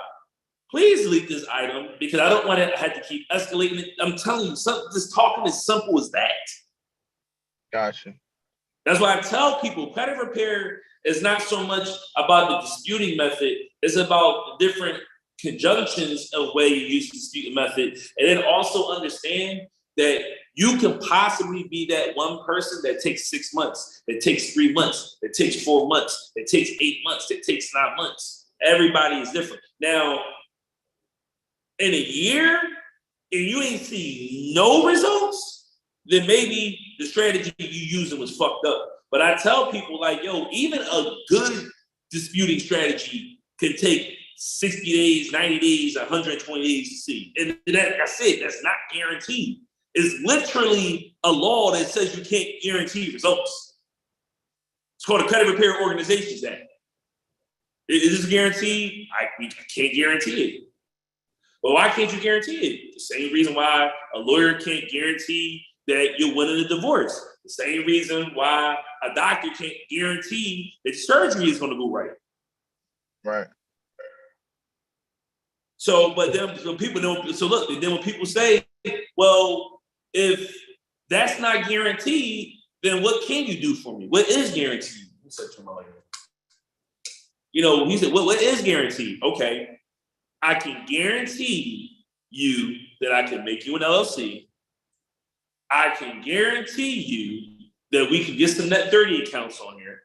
Please delete this item because I don't want to have to keep escalating it. I'm telling you, just talking as simple as that. Gotcha. That's why I tell people credit repair is not so much about the disputing method. It's about the different conjunctions of way you use the disputing method. And then also understand that you can possibly be that one person that takes 6 months, that takes 3 months, that takes 4 months, that takes 8 months, that takes 9 months. Everybody is different. Now, in a year, and you ain't see no results, then maybe the strategy you using was fucked up. But I tell people like, yo, even a good disputing strategy can take 60 days, 90 days, 120 days to see. And that, like I said, that's not guaranteed. It's literally a law that says you can't guarantee results. It's called the Credit Repair Organizations Act. Is this guaranteed? I can't guarantee it. Well, why can't you guarantee it? The same reason why a lawyer can't guarantee that you're winning a divorce. The same reason why a doctor can't guarantee that surgery is going to go right. Right. So, but then so people don't. So look, then when people say, "Well, if that's not guaranteed, then what can you do for me? What is guaranteed?" You know, he said, "What is guaranteed?" Okay. I can guarantee you that I can make you an LLC. I can guarantee you that we can get some net 30 accounts on here.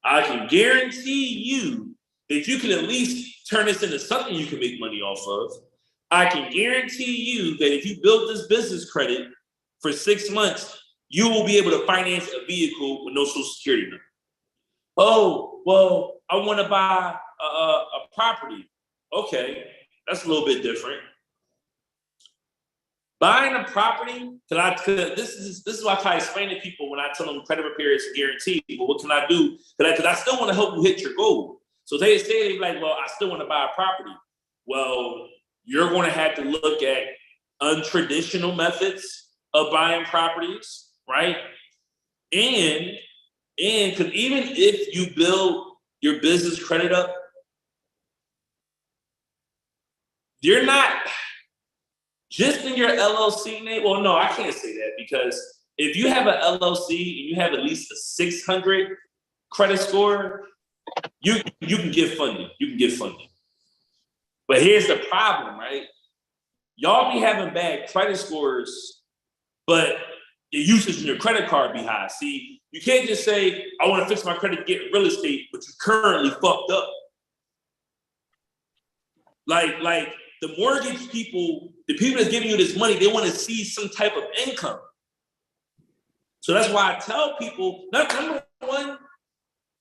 I can guarantee you that you can at least turn this into something you can make money off of. I can guarantee you that if you build this business credit for 6 months, you will be able to finance a vehicle with no social security number. Oh, well, I want to buy a property. Okay, that's a little bit different. Buying a property, this is why I try to explain to people when I tell them credit repair is guaranteed. But what can I do? Because I still want to help you hit your goal. So they say, like, well, I still want to buy a property. Well, you're going to have to look at untraditional methods of buying properties, right? And because even if you build your business credit up, you're not just in your LLC name. Well, no, I can't say that because if you have an LLC and you have at least a 600 credit score, you can get funding. You can get funding. But here's the problem, right? Y'all be having bad credit scores, but your usage in your credit card be high. See, you can't just say, I want to fix my credit to get real estate, but you're currently fucked up. Like the mortgage people, the people that's giving you this money, they want to see some type of income. So that's why I tell people, number one,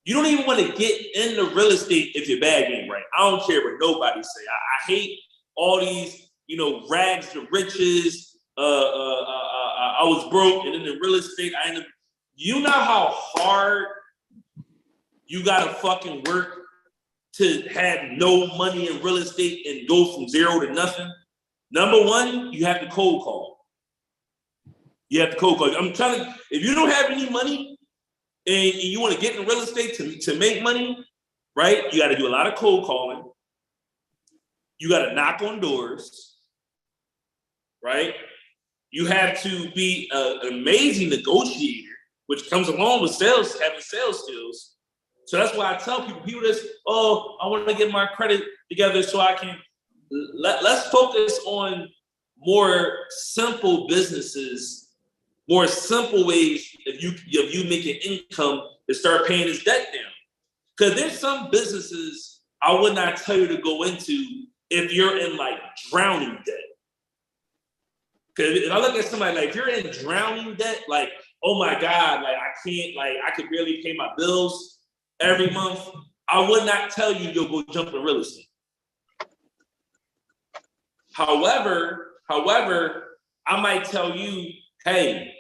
you don't even want to get into real estate if your bag ain't right. I don't care what nobody say. I hate all these, rags to riches. I was broke and in the real estate, I ended up. You know how hard you gotta fucking work to have no money in real estate and go from zero to nothing? Number one, you have to cold call. You have to cold call. I'm telling you, if you don't have any money and you want to get in real estate to make money, right? You got to do a lot of cold calling. You got to knock on doors, right? You have to be an amazing negotiator, which comes along with sales, having sales skills. So that's why I tell people that's, oh, I want to get my credit together so I can, let's focus on more simple businesses, more simple ways if you make an income to start paying this debt down. Because there's some businesses I would not tell you to go into if you're in like drowning debt. Because if I look at somebody like, if you're in drowning debt, like, oh my God, like I can't, like I could barely pay my bills every month, I would not tell you you'll go jump in real estate. However, I might tell you, hey,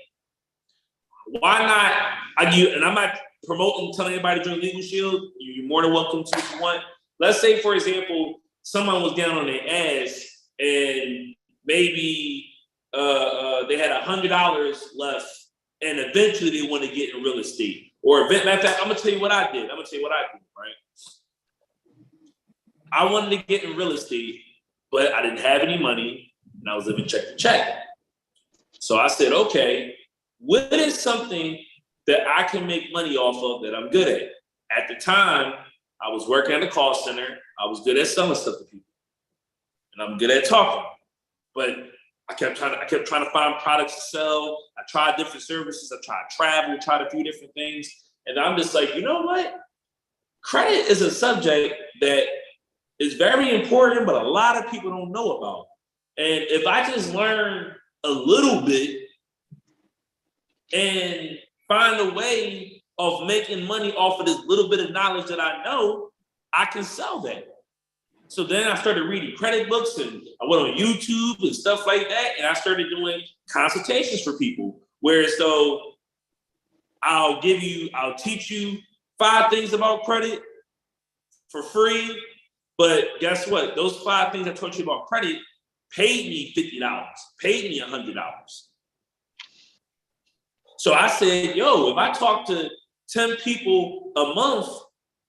why not? And I'm not promoting, telling anybody to join Legal Shield. You're more than welcome to if you want. Let's say, for example, someone was down on their ass and maybe they had $100 left, and eventually they want to get in real estate. Or matter of fact, I'm gonna tell you what I did. Right? I wanted to get in real estate, but I didn't have any money, and I was living check to check. So I said, okay, what is something that I can make money off of that I'm good at? At the time, I was working at a call center. I was good at selling stuff to people, and I'm good at talking. But I kept trying to find products to sell. I tried different services. I tried travel, tried a few different things. And I'm just like, you know what? Credit is a subject that is very important, but a lot of people don't know about. And if I just learn a little bit and find a way of making money off of this little bit of knowledge that I know, I can sell that. So then I started reading credit books, and I went on YouTube and stuff like that, and I started doing consultations for people. Whereas though I'll teach you 5 things about credit for free, but guess what? Those 5 things I taught you about credit paid me $50, paid me $100. So I said, yo, if I talk to 10 people a month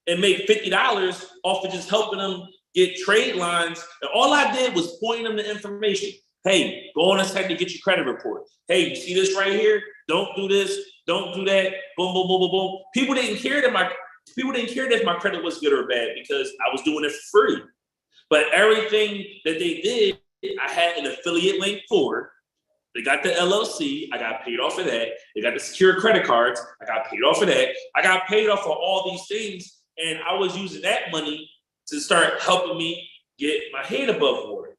and make $50 off of just helping them get trade lines, and all I did was point them to information. Hey, go on a site to get your credit report. Hey, you see this right here? Don't do this. Don't do that. Boom, boom, boom, boom, boom. People didn't care that if my credit was good or bad because I was doing it for free. But everything that they did, I had an affiliate link for. They got the LLC. I got paid off of that. They got the secure credit cards. I got paid off of that. I got paid off for all these things, and I was using that money to start helping me get my head above water.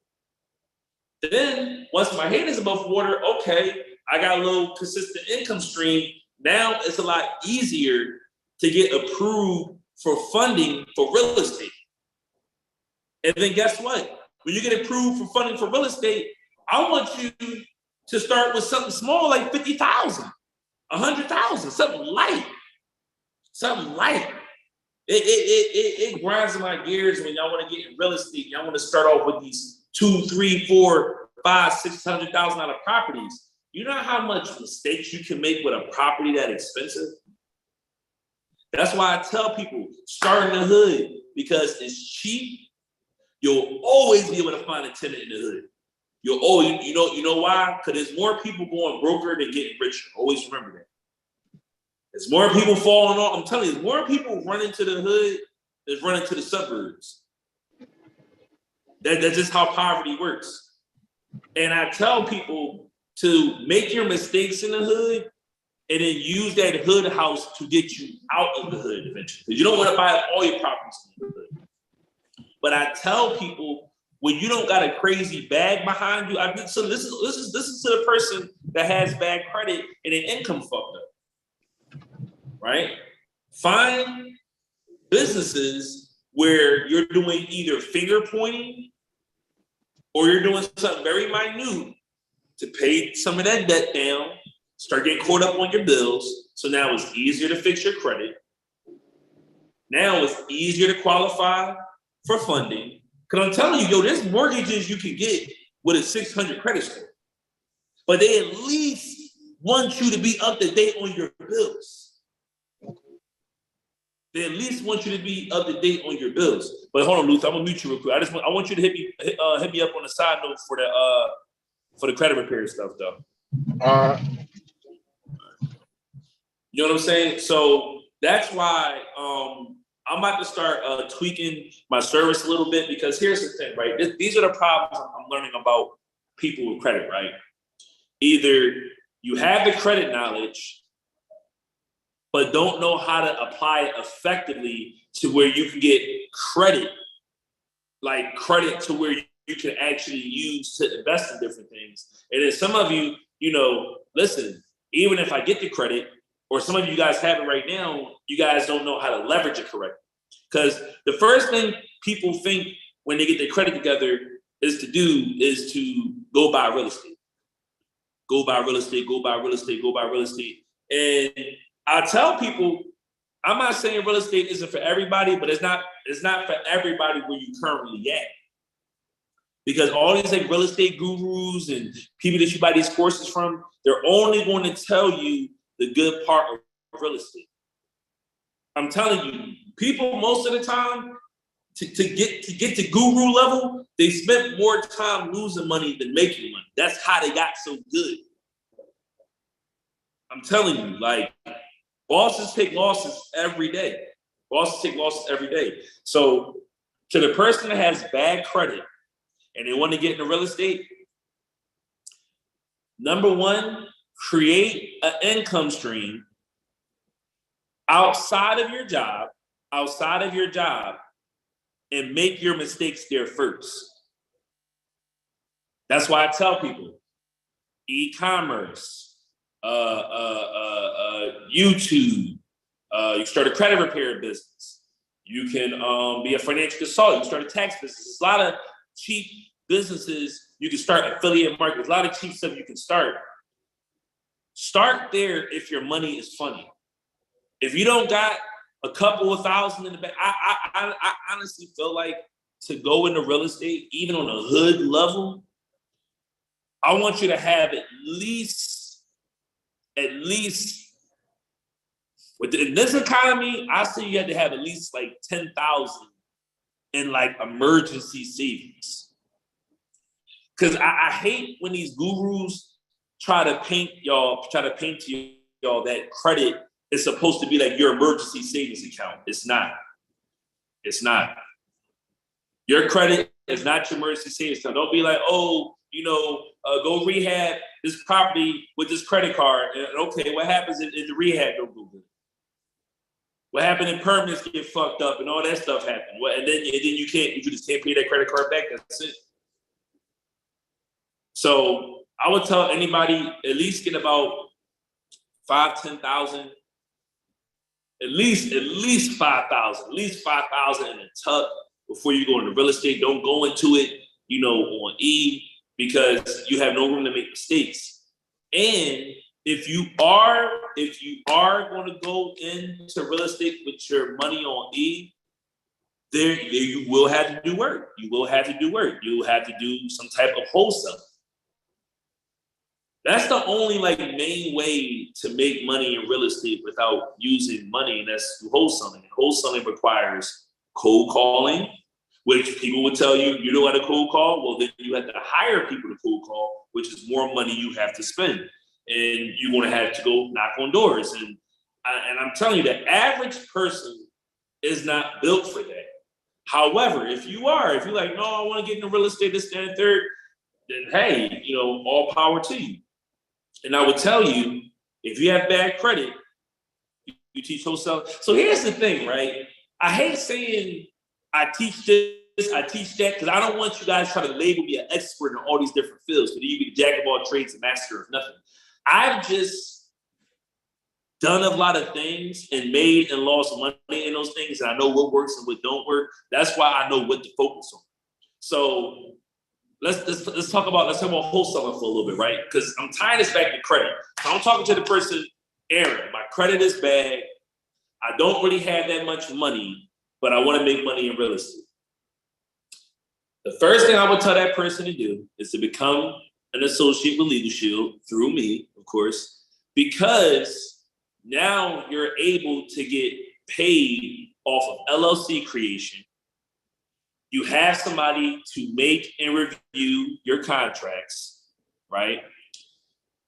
Then once my head is above water, okay, I got a little consistent income stream. Now it's a lot easier to get approved for funding for real estate. And then guess what? When you get approved for funding for real estate, I want you to start with something small like 50,000, 100,000, something light. It grinds my gears when y'all want to get in real estate. Y'all want to start off with these $200,000, $300,000, $400,000, $600,000 properties. You know how much mistakes you can make with a property that expensive? That's why I tell people, start in the hood because it's cheap. You'll always be able to find a tenant in the hood. You'll always, you know why? Because there's more people going broker than getting richer. Always remember that. There's more people falling off. I'm telling you, there's more people running to the hood than running to the suburbs. That's just how poverty works. And I tell people to make your mistakes in the hood and then use that hood house to get you out of the hood eventually. Because you don't want to buy all your properties in the hood. But I tell people, when you don't got a crazy bag behind you, so this is to the person that has bad credit and their income fucked up, right? Find businesses where you're doing either finger pointing or you're doing something very minute to pay some of that debt down, start getting caught up on your bills. So now it's easier to fix your credit. Now it's easier to qualify for funding. Because I'm telling you, there's mortgages you can get with a 600 credit score. But they at least want you to be up to date on your bills. They at least want you to be up to date on your bills. But hold on, Luther, I'm gonna mute you real quick. I want you to hit me up on the side note for the credit repair stuff, though. You know what I'm saying? So that's why I'm about to start tweaking my service a little bit, because here's the thing, right? These are the problems I'm learning about people with credit, right? Either you have the credit knowledge, but don't know how to apply it effectively to where you can get credit, like credit to where you can actually use to invest in different things. And then some of you, listen, even if I get the credit, or some of you guys have it right now, you guys don't know how to leverage it correctly. Because the first thing people think when they get their credit together is to go buy real estate. Go buy real estate, go buy real estate, go buy real estate. And I tell people, I'm not saying real estate isn't for everybody, but it's not for everybody where you currently at. Because all these like real estate gurus and people that you buy these courses from, they're only going to tell you the good part of real estate. I'm telling you, people most of the time to get to guru level, they spent more time losing money than making money. That's how they got so good. I'm telling you, like, bosses take losses every day. Bosses take losses every day. So to the person that has bad credit and they want to get into real estate, number one, create an income stream outside of your job, and make your mistakes there first. That's why I tell people, e-commerce, YouTube, you start a credit repair business. You can be a financial consultant. You start a tax business. There's a lot of cheap businesses you can start, affiliate markets. A lot of cheap stuff you can start. Start there if your money is funny. If you don't got a couple of thousand in the bank, I honestly feel like to go into real estate, even on a hood level, I want you to have at least in this economy, I say you have to have at least like 10,000 in like emergency savings. Because I hate when these gurus try to paint to y'all that credit is supposed to be like your emergency savings account. It's not. It's not. Your credit is not your emergency savings account. Don't be like, go rehab this property with this credit card. And okay, what happens if the rehab don't go good? What happened if permits get fucked up and all that stuff happen? And then you just can't pay that credit card back. That's it. So I would tell anybody at least get about 10,000, at least 5,000, in a tuck before you go into real estate. Don't go into it, on E, because you have no room to make mistakes. And if you are going to go into real estate with your money on E, there you will have to do work. You will have to do some type of wholesale. That's the only main way to make money in real estate without using money, and that's through wholesaling. Wholesaling requires cold calling, which people would tell you, you know how to cold call? Well, then you have to hire people to cold call, which is more money you have to spend. And you're going to have to go knock on doors. And I'm telling you, the average person is not built for that. However, if you're like, no, I want to get into real estate, this, that, and third, then hey, all power to you. And I would tell you, if you have bad credit, you teach wholesale. So here's the thing, right? I hate saying I teach this, I teach that, because I don't want you guys trying to label me an expert in all these different fields, because you be the jack of all trades and master of nothing. I've just done a lot of things and made and lost money in those things, and I know what works and what don't work. That's why I know what to focus on. So let's talk about wholesaling for a little bit, right? Because I'm tying this back to credit. So I'm talking to the person, Aaron, my credit is bad. I don't really have that much money, but I want to make money in real estate. The first thing I would tell that person to do is to become an associate with Legal Shield through me, of course, because now you're able to get paid off of LLC creation. You have somebody to make and review your contracts, right?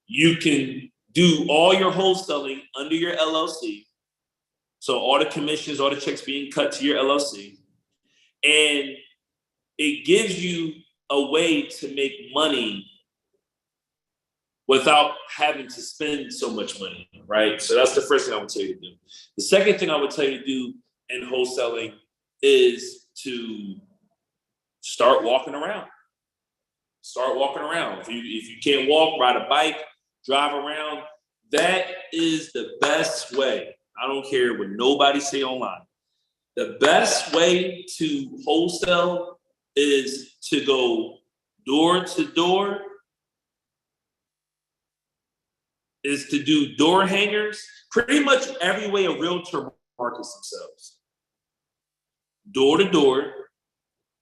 You can do all your wholesaling under your LLC. So all the commissions, all the checks being cut to your LLC. And it gives you a way to make money without having to spend so much money, right? So that's the first thing I would tell you to do. The second thing I would tell you to do in wholesaling is to start walking around. Start walking around. If you can't walk, ride a bike, drive around. That is the best way. I don't care what nobody say online. The best way to wholesale is to go door to door, is to do door hangers, pretty much every way a realtor markets themselves. Door to door,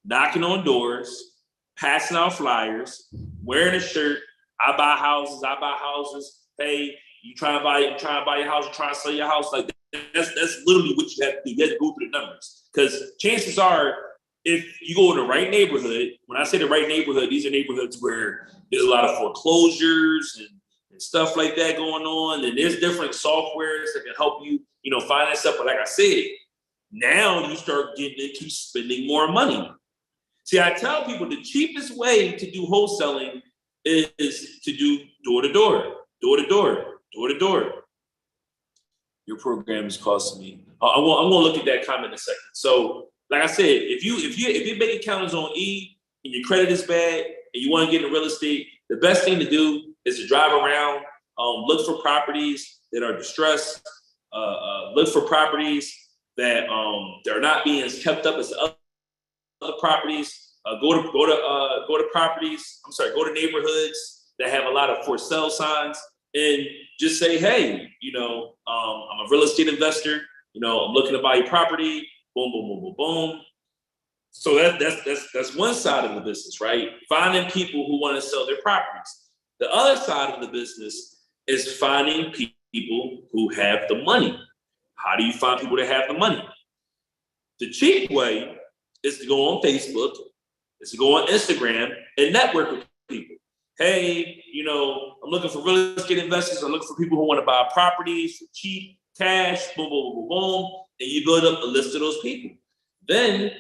knocking on doors, passing out flyers, wearing a shirt. I buy houses. Hey, you trying to buy your house, you trying to sell your house. Like that's literally what you have to do. You have to go through the numbers. Because chances are, if you go in the right neighborhood, when I say the right neighborhood, these are neighborhoods where there's a lot of foreclosures and stuff like that going on. And there's different softwares that can help you, find that stuff. But like I said, now you start getting into spending more money. See, I tell people the cheapest way to do wholesaling is to do door to door, door to door, door to door. Your program is costing me. I'm going to look at that comment in a second. So, like I said, if your bank account is on E and your credit is bad and you want to get into real estate, the best thing to do is to drive around, look for properties that are distressed, look for properties that are not being kept up as other properties. Go to properties. Go to neighborhoods that have a lot of for sale signs, and just say, hey, I'm a real estate investor. I'm looking to buy a property. Boom, boom, boom, boom, boom. So that's one side of the business, right? Finding people who want to sell their properties. The other side of the business is finding people who have the money. How do you find people that have the money? The cheap way is to go on Facebook, is to go on Instagram and network with people. Hey, I'm looking for real estate investors. I'm looking for people who want to buy properties for cheap, cash, boom, boom, boom, boom, boom. And you build up a list of those people. Then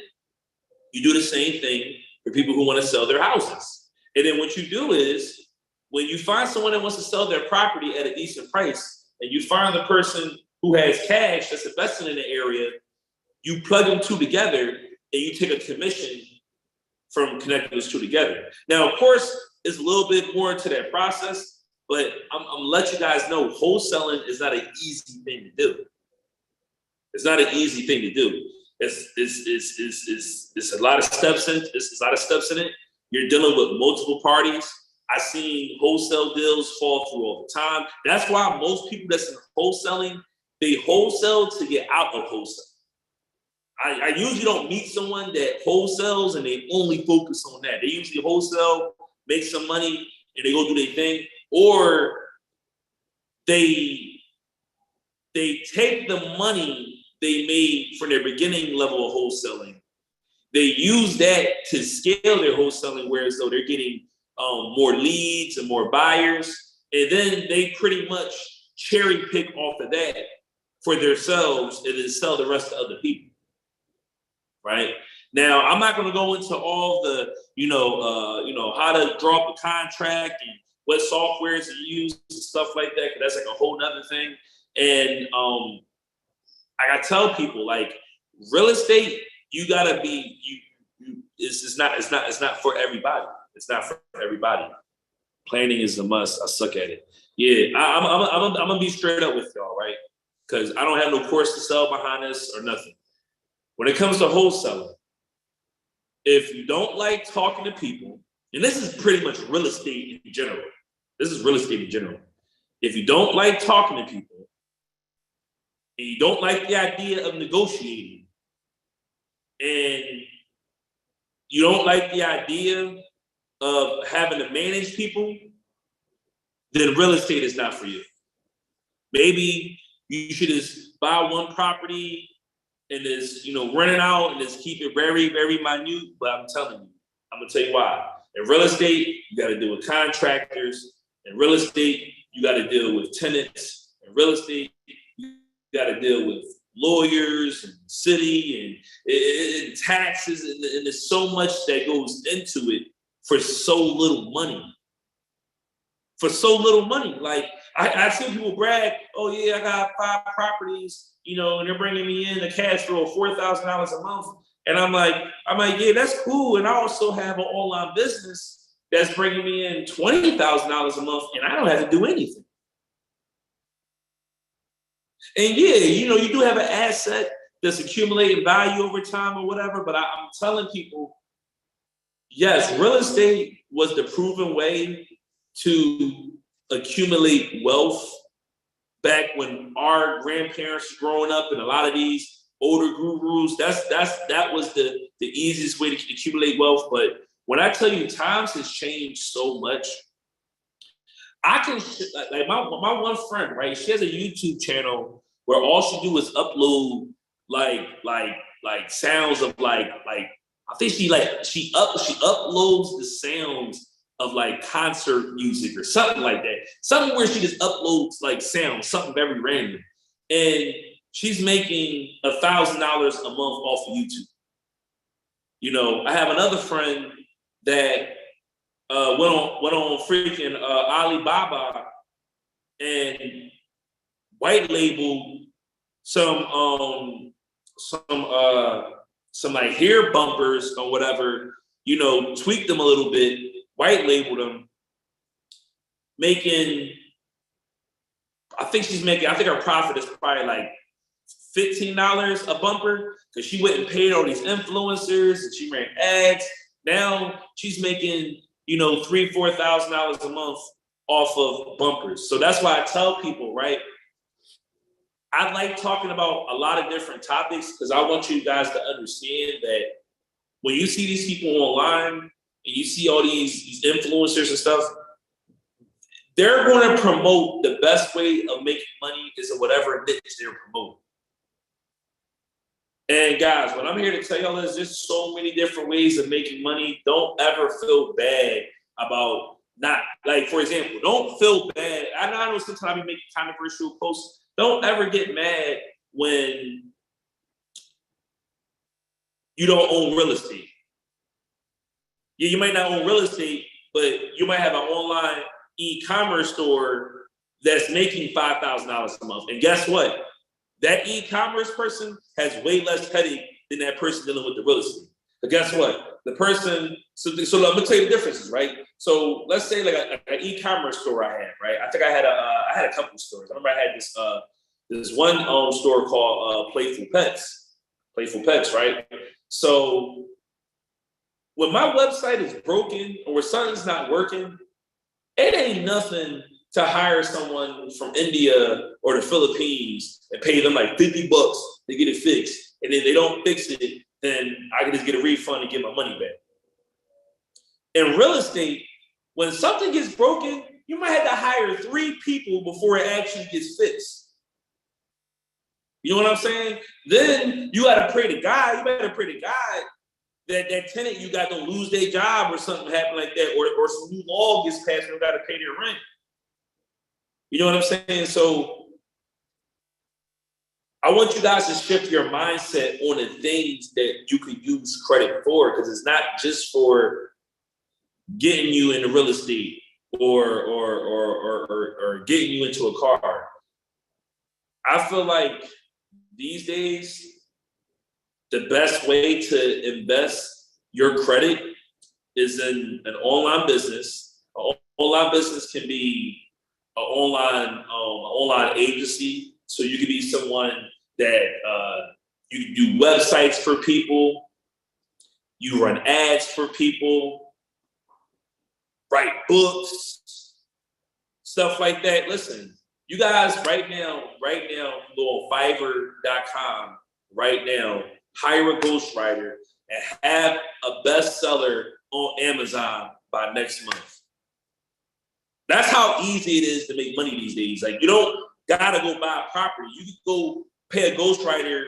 you do the same thing for people who want to sell their houses. And then what you do is, when you find someone that wants to sell their property at a decent price, and you find the person who has cash that's invested in the area, you plug them two together and you take a commission from connecting those two together. Now, of course, it's a little bit more to that process, but I'm gonna let you guys know wholesaling is not an easy thing to do. It's not an easy thing to do. It's a lot of steps in. It's a lot of steps in it. You're dealing with multiple parties. I've seen wholesale deals fall through all the time. That's why most people that's in wholesaling, they wholesale to get out of wholesale. I usually don't meet someone that wholesales and they only focus on that. They usually wholesale, make some money, and they go do their thing, or they take the money they made from their beginning level of wholesaling. They use that to scale their wholesaling, whereas though they're getting more leads and more buyers, and then they pretty much cherry pick off of that for themselves and then sell the rest to other people. Right? Now, I'm not going to go into all the, how to draw up a contract and what softwares to use and stuff like that, because that's like a whole nother thing. And I tell people, like, real estate, you gotta be it's not for everybody. It's not for everybody. Planning is a must. I suck at it. Yeah, I'm gonna be straight up with y'all, right? Because I don't have no course to sell behind this or nothing. When it comes to wholesaling, if you don't like talking to people, and this is pretty much real estate in general. This is real estate in general. If you don't like talking to people, and you don't like the idea of negotiating, and you don't like the idea of having to manage people, then real estate is not for you. Maybe you should just buy one property and just, rent it out and just keep it very, very minute. But I'm telling you, I'm gonna tell you why. In real estate, you got to deal with contractors. In real estate, you got to deal with tenants. In real estate, you got to deal with lawyers and city and taxes, and there's so much that goes into it for so little money. For so little money. Like, I see people brag, oh yeah, I got 5 properties, and they're bringing me in a cash flow of $4,000 a month. And I'm like, yeah, that's cool. And I also have an online business that's bringing me in $20,000 a month, and I don't have to do anything. And yeah, you do have an asset that's accumulating value over time or whatever, but I'm telling people, yes, real estate was the proven way to accumulate wealth back when our grandparents were growing up, and a lot of these older gurus, that was the easiest way to accumulate wealth. But when I tell you times has changed so much, I can, like my one friend, right? She has a YouTube channel where all she do is upload like sounds of like I think she uploads the sounds of like concert music or something like that. Something where she just uploads like sounds, something very random. And she's making $1,000 a month off of YouTube. I have another friend that went on freaking Alibaba and white labeled some like hair bumpers or whatever, tweaked them a little bit, white labeled them, I think her profit is probably like $15 a bumper, because she went and paid all these influencers and she ran ads. Now she's making, $3,000-$4,000 a month off of bumpers. So that's why I tell people, right? I like talking about a lot of different topics because I want you guys to understand that when you see these people online and you see all these influencers and stuff, they're going to promote the best way of making money is in whatever niche they're promoting. And guys, what I'm here to tell y'all is there's so many different ways of making money. Don't ever feel bad about not, like, for example, don't feel bad. I know sometimes I be making controversial posts. Don't ever get mad when you don't own real estate. Yeah, you might not own real estate, but you might have an online e-commerce store that's making $5,000 a month. And guess what? That e-commerce person has way less headache than that person dealing with the real estate. But guess what? The person, so I'm gonna tell you the differences, right? So let's say like an e-commerce store I had, right? I think I had a couple stores. I remember I had this one store called Playful Pets, right? So when my website is broken or something's not working, it ain't nothing to hire someone from India or the Philippines and pay them like $50 to get it fixed. And if they don't fix it, then I can just get a refund and get my money back. In real estate, when something gets broken, you might have to hire 3 people before it actually gets fixed. You know what I'm saying? Then you got to pray to God. You better pray to God that tenant you got to lose their job or something happen like that, or some new law gets passed and they got to pay their rent. You know what I'm saying? So I want you guys to shift your mindset on the things that you could use credit for, because it's not just for getting you into real estate or getting you into a car. I feel like these days, the best way to invest your credit is in an online business. An online business can be an online agency. So you could be someone that you do websites for people, you run ads for people, write books, stuff like that. Listen, You guys right now, go on Fiverr.com right now, hire a ghostwriter and have a bestseller on Amazon by next month. That's how easy it is to make money these days. Like, you don't gotta go buy a property. You can go pay a ghostwriter,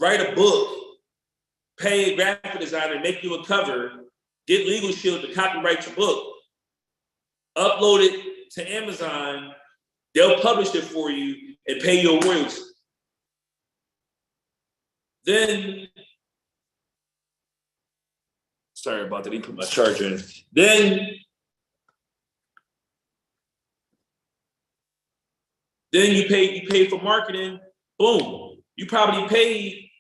write a book, pay a graphic designer, make you a cover, get Legal Shield to copyright your book, upload it to Amazon, they'll publish it for you and pay your royalties. Then, sorry about that, I didn't put my charger in. Then you pay for marketing, boom. You probably paid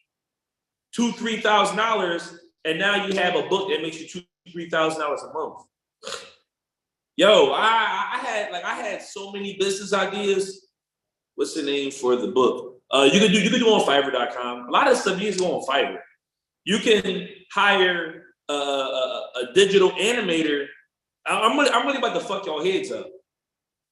$2,000-$3,000, and now you have a book that makes you $2,000-$3,000 a month. Yo, I had so many business ideas. What's the name for the book? You can do on Fiverr.com. A lot of stuff you can go on Fiverr. You can hire a digital animator. I'm really about to fuck y'all heads up.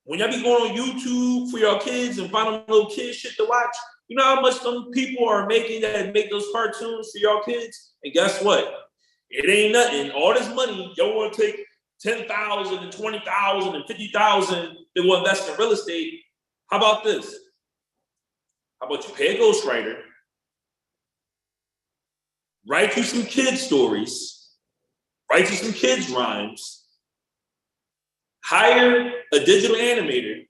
When y'all be going on YouTube for y'all kids and finding little kid shit to watch, you know how much some people are making that make those cartoons for y'all kids? And guess what? It ain't nothing. All this money, y'all want to take $10,000 and $20,000 and $50,000 they will invest in real estate. How about this? How about you pay a ghostwriter, write you some kids stories, write you some kids rhymes, hire a digital animator.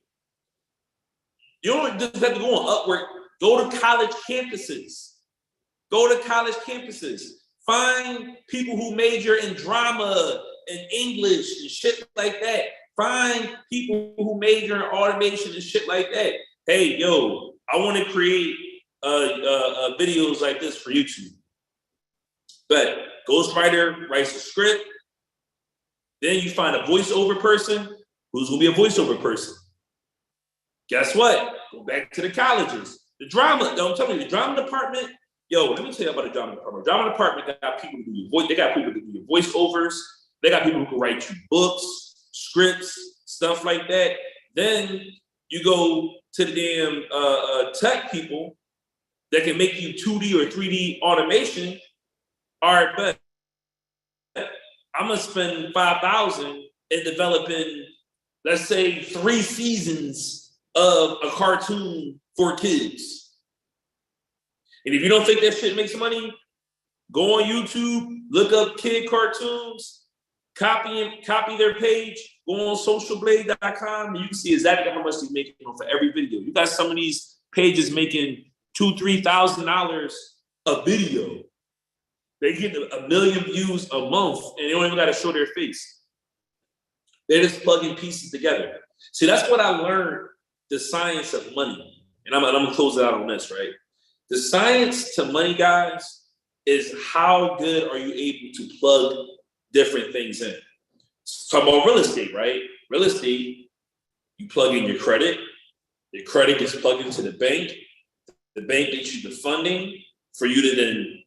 You don't just have to go on Upwork. Go to college campuses. Find people who major in drama and English and shit like that. Find people who major in automation and shit like that. Hey, yo, I want to create videos like this for YouTube. But ghostwriter writes a script. Then you find a voiceover person who's going to be a voiceover person. Guess what? Go back to the colleges. The drama, I'm telling you, the drama department, yo, let me tell you about the drama department. The drama department got people to do your voice. They got people to do your voiceovers. They got people who can write you books, scripts, stuff like that. Then you go to the damn tech people that can make you 2D or 3D automation. All right, but I'm gonna spend $5,000 in developing, let's say, 3 seasons of a cartoon for kids. And if you don't think that shit makes money, go on YouTube, look up kid cartoons, copy their page, go on socialblade.com, and you can see exactly how much they're making for every video. You got some of these pages making $2,000-$3,000 a video. They get 1 million views a month, and they don't even got to show their face. They're just plugging pieces together. See, that's what I learned, the science of money. And I'm gonna close it out on this, right? The science to money, guys, is how good are you able to plug different things in. Talk about real estate, right? Real estate, you plug in your credit gets plugged into the bank gets you the funding for you to then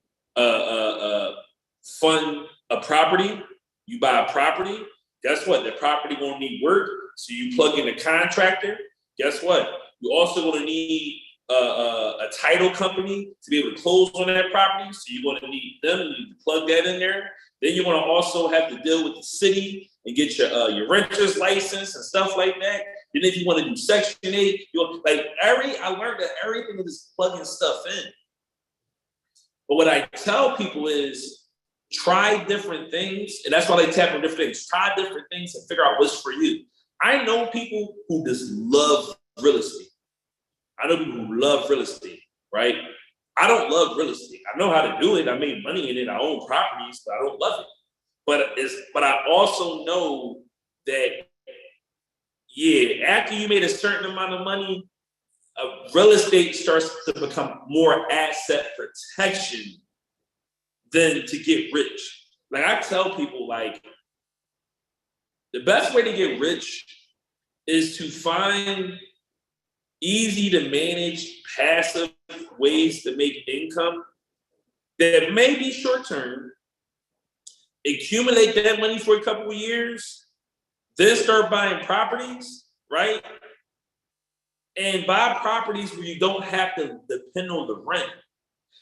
fund a property. You buy a property, guess what? The property gonna need work, so you plug in a contractor. Guess what? You also gonna need a title company to be able to close on that property, so you're gonna need them. You need to plug that in there. Then you're gonna also have to deal with the city and get your renter's license and stuff like that. Then if you want to do Section 8, I learned that everything is plugging stuff in. But what I tell people is try different things, and that's why they tap on different things. Try different things and figure out what's for you. I know people who just love real estate. I know people who love real estate, right? I don't love real estate. I know how to do it. I made money in it. I own properties, but I don't love it. But I also know that, yeah, after you made a certain amount of money, real estate starts to become more asset protection than to get rich. Like I tell people, like, the best way to get rich is to find easy to manage passive ways to make income that may be short term, accumulate that money for a couple of years, then start buying properties, right? and buy properties where you don't have to depend on the rent.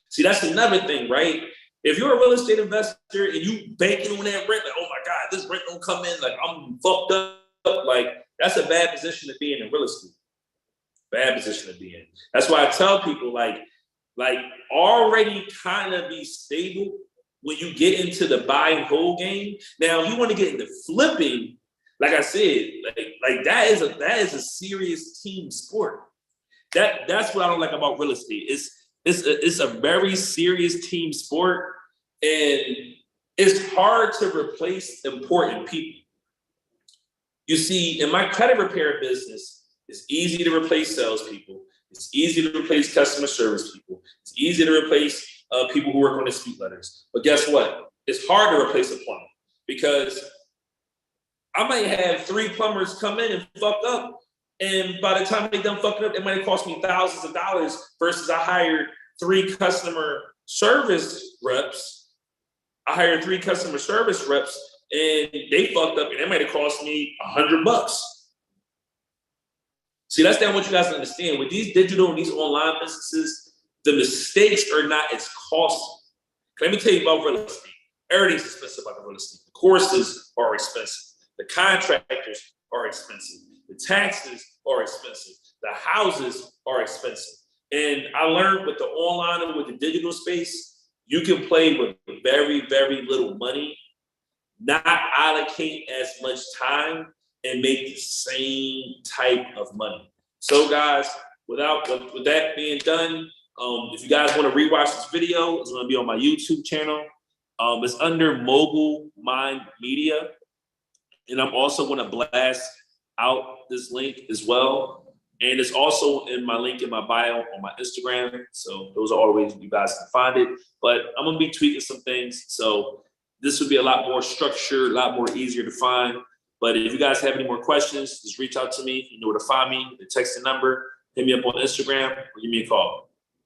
See, that's another thing, right? If you're a real estate investor and you banking on that rent, like, oh my God, this rent don't come in, like I'm fucked up, like that's a bad position to be in real estate. Bad position to be in. That's why I tell people, like already kind of be stable when you get into the buy and hold game. Now, if you want to get into flipping, like I said, like that is a serious team sport. That's what I don't like about real estate. It's a very serious team sport, and it's hard to replace important people. You see, in my credit repair business, it's easy to replace salespeople. It's easy to replace customer service people. It's easy to replace people who work on dispute letters. But guess what? It's hard to replace a plumber, because I might have 3 plumbers come in and fuck up. And by the time they done fucking up, it might have cost me thousands of dollars versus I hired 3 customer service reps. And they fucked up and it might have cost me $100. See, that's not what you guys understand. With these digital and these online businesses, the mistakes are not as costly. Let me tell you about real estate. Everything's expensive about the real estate. The courses are expensive. The contractors are expensive. The taxes are expensive. The houses are expensive. And I learned with the online and with the digital space, you can play with very, very little money, not allocate as much time, and make the same type of money. So guys, with that being done, if you guys want to rewatch this video, it's going to be on my YouTube channel. It's under Mogul Mind Media. And I'm also going to blast out this link as well. And it's also in my link in my bio on my Instagram. So those are all the ways you guys can find it. But I'm going to be tweaking some things. So this would be a lot more structured, a lot more easier to find. But if you guys have any more questions, just reach out to me. You know where to find me. The text the number, hit me up on Instagram, or give me a call.